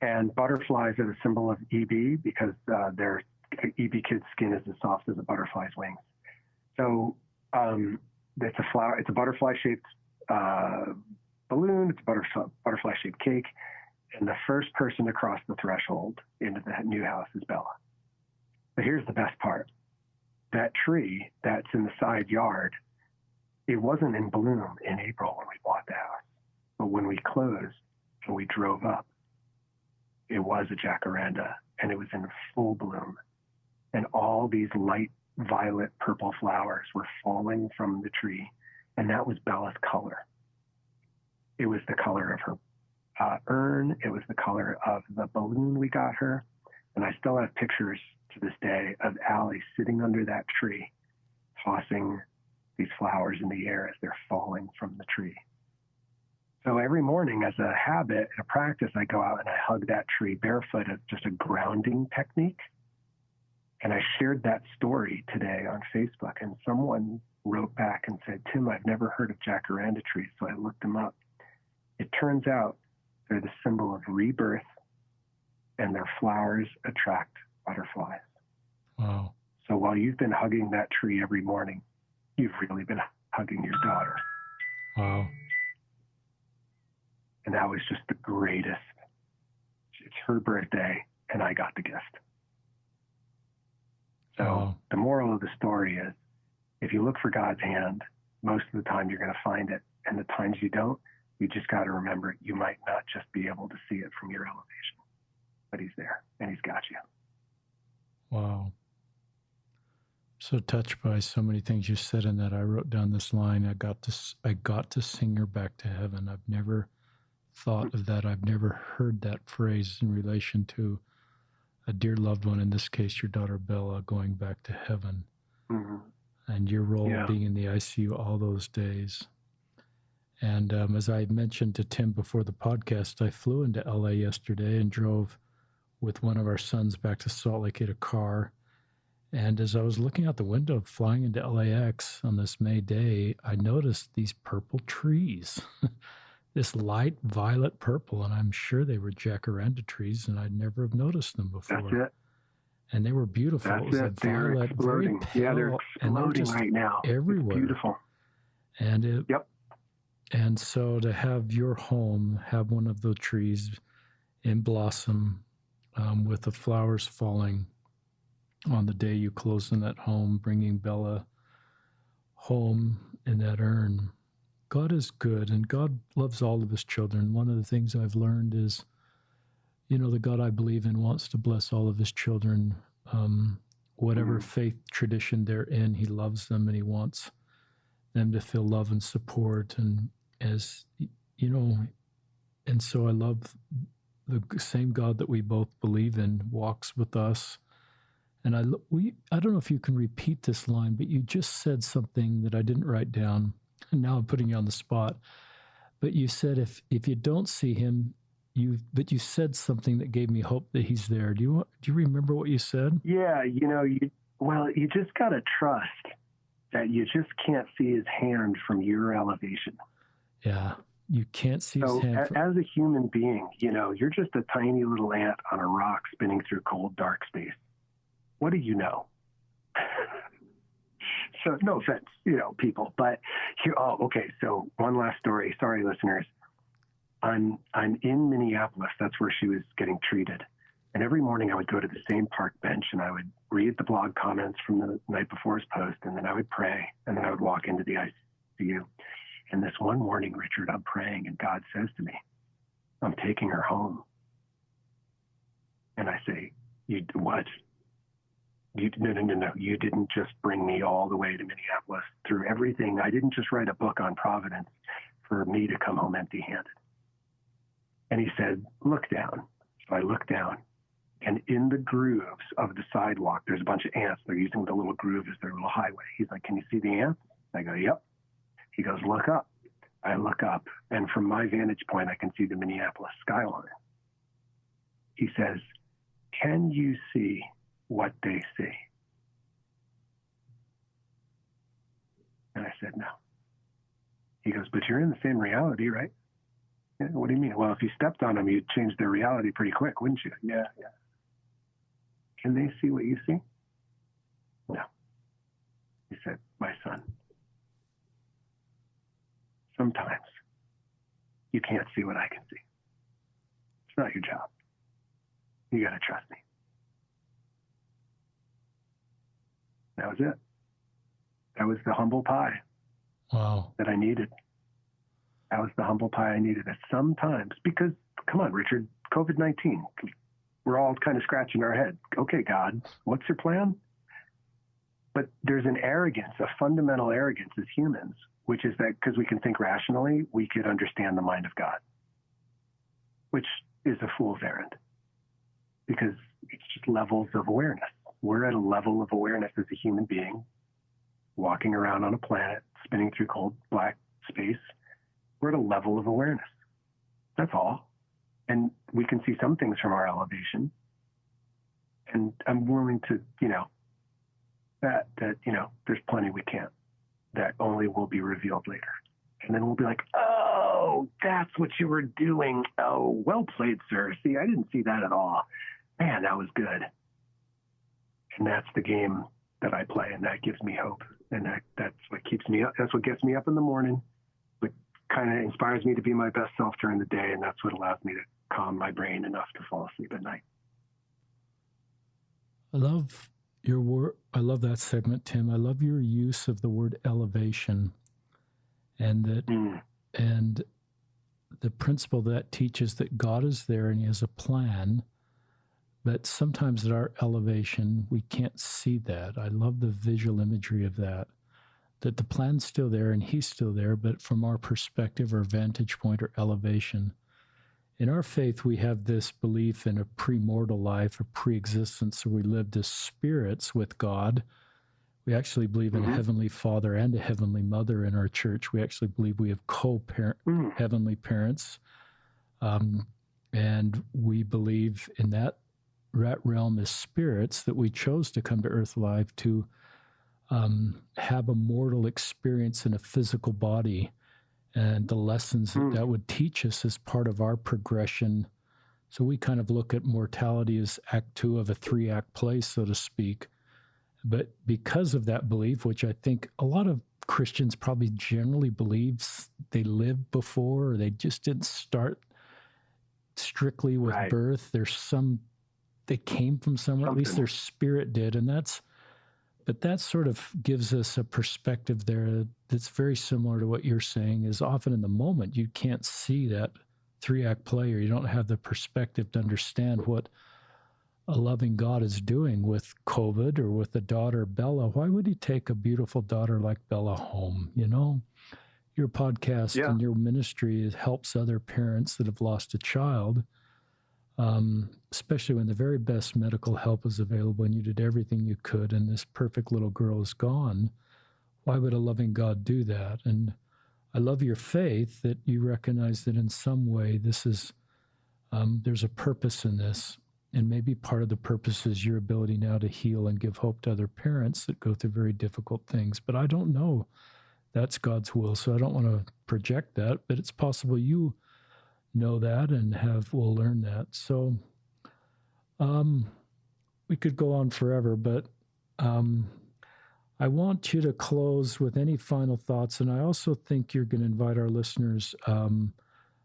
And butterflies are the symbol of EB because their EB kid's skin is as soft as a butterfly's wings. So it's a flower. It's a butterfly-shaped balloon. It's a butterfly-shaped cake. And the first person to cross the threshold into the new house is Bella. But here's the best part. That tree that's in the side yard, it wasn't in bloom in April when we bought the house. But when we closed and we drove up, it was a jacaranda, and it was in full bloom. And all these light violet purple flowers were falling from the tree. And that was Bella's color. It was the color of her urn. It was the color of the balloon we got her. And I still have pictures to this day of Allie sitting under that tree, tossing these flowers in the air as they're falling from the tree. So every morning as a habit and a practice, I go out and I hug that tree barefoot as just a grounding technique. And I shared that story today on Facebook, and someone wrote back and said, Tim, I've never heard of jacaranda trees. So I looked them up. It turns out they're the symbol of rebirth, and their flowers attract butterflies. Wow. So while you've been hugging that tree every morning, you've really been hugging your daughter. Wow. And that was just the greatest. It's her birthday, and I got the gift. So The moral of the story is, if you look for God's hand, most of the time you're going to find it. And the times you don't, you just got to remember you might not just be able to see it from your elevation, but he's there and he's got you. Wow. So touched by so many things you said in that. I wrote down this line. I got to sing her back to heaven. I've never thought of that. I've never heard that phrase in relation to a dear loved one, in this case, your daughter Bella, going back to heaven, and your role being in the ICU all those days. And as I mentioned to Tim before the podcast, I flew into LA yesterday and drove with one of our sons back to Salt Lake in a car. And as I was looking out the window flying into LAX on this May day, I noticed these purple trees, this light violet purple, and I'm sure they were jacaranda trees, and I'd never have noticed them before. That's it. And they were beautiful. That's it was it. a violet, very pale, yeah, they're exploding right now. Everywhere. It's beautiful. And and so to have your home have one of those trees in blossom, with the flowers falling on the day you closed in that home, bringing Bella home in that urn. God is good, and God loves all of his children. One of the things I've learned is, the God I believe in wants to bless all of his children. Whatever faith tradition they're in, he loves them, and he wants them to feel love and support. And and so I love the same God that we both believe in walks with us. And I don't know if you can repeat this line, but you just said something that I didn't write down. And now I'm putting you on the spot. But you said if you don't see him, you said something that gave me hope that he's there. Do you remember what you said? Yeah, you just got to trust that you just can't see his hand from your elevation. Yeah, you can't see his hand. As a human being, you're just a tiny little ant on a rock spinning through cold, dark space. What do you know? So no offense, people, but here, okay. So one last story. Sorry, listeners. I'm in Minneapolis. That's where she was getting treated. And every morning I would go to the same park bench and I would read the blog comments from the night before's post. And then I would pray. And then I would walk into the ICU. And this one morning, Richard, I'm praying and God says to me, I'm taking her home. And I say, what? No. You didn't just bring me all the way to Minneapolis through everything. I didn't just write a book on Providence for me to come home empty-handed. And he said, look down. So I looked down, and in the grooves of the sidewalk, there's a bunch of ants. They're using the little groove as their little highway. He's like, can you see the ants? I go, yep. He goes, look up. I look up, and from my vantage point, I can see the Minneapolis skyline. He says, can you see what they see? And I said, no. He goes, but you're in the same reality, right? Yeah, what do you mean? Well, if you stepped on them, you'd change their reality pretty quick, wouldn't you? Yeah. Can they see what you see? No. He said, my son, sometimes you can't see what I can see. It's not your job. You got to trust me. That was it. That was the humble pie. Wow. That I needed. That was the humble pie I needed. That sometimes, because, come on, Richard, COVID-19, we're all kind of scratching our head. Okay, God, what's your plan? But there's an arrogance, a fundamental arrogance as humans, which is that because we can think rationally, we could understand the mind of God, which is a fool's errand, because it's just levels of awareness. We're at a level of awareness as a human being, walking around on a planet, spinning through cold black space. We're at a level of awareness. That's all. And we can see some things from our elevation. And I'm willing to, that there's plenty we can't, that only will be revealed later. And then we'll be like, oh, that's what you were doing. Oh, well played, sir. See, I didn't see that at all. Man, that was good. And that's the game that I play, and that gives me hope. And that's what keeps me up. That's what gets me up in the morning. What kind of inspires me to be my best self during the day, and that's what allows me to calm my brain enough to fall asleep at night. I love your word. I love that segment, Tim. I love your use of the word elevation, and that and the principle that teaches that God is there and he has a plan, But sometimes at our elevation, we can't see that. I love the visual imagery of that the plan's still there and he's still there, but from our perspective or vantage point or elevation. In our faith, we have this belief in a premortal life, a pre-existence, so we lived as spirits with God. We actually believe in a heavenly father and a heavenly mother in our church. We actually believe we have heavenly parents. And we believe in that realm as spirits that we chose to come to earth alive to have a mortal experience in a physical body, and the lessons that would teach us as part of our progression. So we kind of look at mortality as act 2 of a 3-act play, so to speak. But because of that belief, which I think a lot of Christians probably generally believe they lived before, or they just didn't start strictly with birth. They came from somewhere, at least their spirit did. And that sort of gives us a perspective there that's very similar to what you're saying, is often in the moment, you can't see that 3-act play, or you don't have the perspective to understand what a loving God is doing with COVID or with the daughter Bella. Why would he take a beautiful daughter like Bella home? You know, your podcast and your ministry helps other parents that have lost a child, especially when the very best medical help is available and you did everything you could and this perfect little girl is gone. Why would a loving God do that? And I love your faith that you recognize that in some way this is, there's a purpose in this. And maybe part of the purpose is your ability now to heal and give hope to other parents that go through very difficult things. But I don't know that's God's will, so I don't want to project that, but it's possible you know that and will learn that. So we could go on forever, but I want you to close with any final thoughts. And I also think you're going to invite our listeners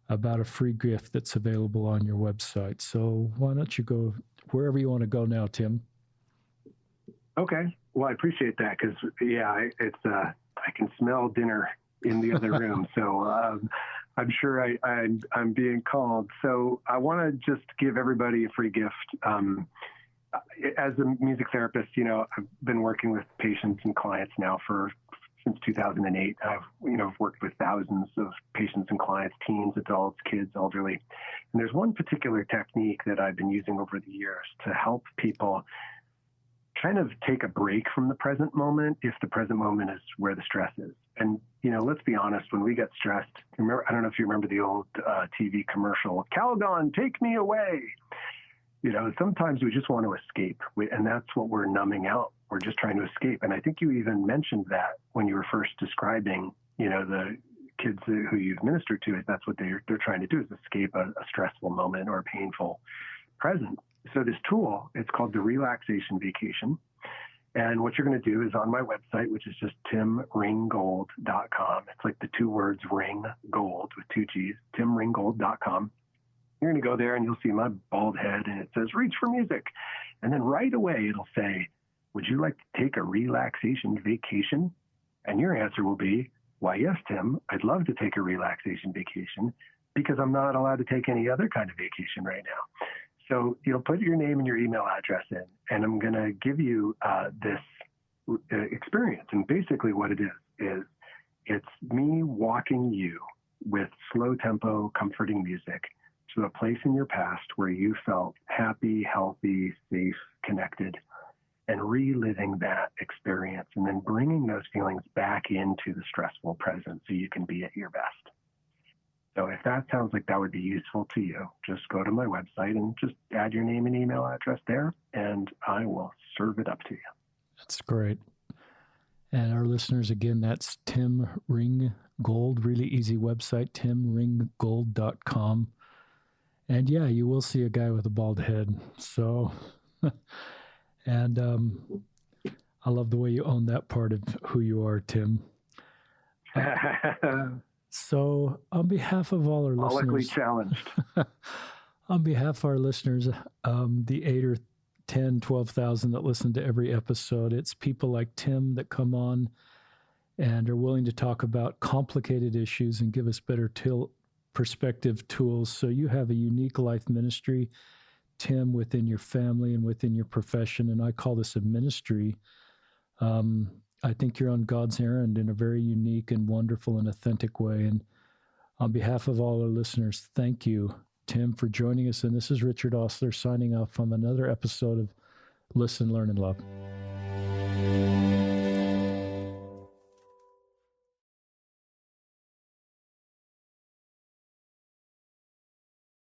about a free gift that's available on your website. So why don't you go wherever you want to go now, Tim? Okay. Well, I appreciate that because, I can smell dinner in the other room. So I'm sure I'm being called. So I want to just give everybody a free gift. As a music therapist, I've been working with patients and clients now since 2008. I've worked with thousands of patients and clients, teens, adults, kids, elderly. And there's one particular technique that I've been using over the years to help people kind of take a break from the present moment if the present moment is where the stress is. And, let's be honest, when we get stressed, I don't know if you remember the old TV commercial, Calgon, take me away. Sometimes we just want to escape, and that's what we're numbing out. We're just trying to escape. And I think you even mentioned that when you were first describing, the kids who you've ministered to, is that's what they're trying to do, is escape a stressful moment or a painful present. So this tool, it's called the Relaxation Vacation. And what you're going to do is on my website, which is just timringgold.com. It's like the 2 words ring gold with 2 G's, timringgold.com. You're going to go there and you'll see my bald head and it says, reach for music. And then right away, it'll say, would you like to take a relaxation vacation? And your answer will be, why, yes, Tim, I'd love to take a relaxation vacation because I'm not allowed to take any other kind of vacation right now. So you'll put your name and your email address in, and I'm going to give you this experience. And basically what it is it's me walking you with slow tempo, comforting music to a place in your past where you felt happy, healthy, safe, connected, and reliving that experience and then bringing those feelings back into the stressful present so you can be at your best. So if that sounds like that would be useful to you, just go to my website and just add your name and email address there, and I will serve it up to you. That's great. And our listeners, again, that's Tim Ringgold, really easy website, timringgold.com. And yeah, you will see a guy with a bald head. So, and I love the way you own that part of who you are, Tim. So on behalf of all our listeners, challenged. On behalf of our listeners, the 8 or 10, 12,000 that listen to every episode, it's people like Tim that come on and are willing to talk about complicated issues and give us better perspective tools. So you have a unique life ministry. Tim, within your family and within your profession, and I call this a ministry. I think you're on God's errand in a very unique and wonderful and authentic way. And on behalf of all our listeners, thank you, Tim, for joining us. And this is Richard Ostler signing off from another episode of Listen, Learn, and Love.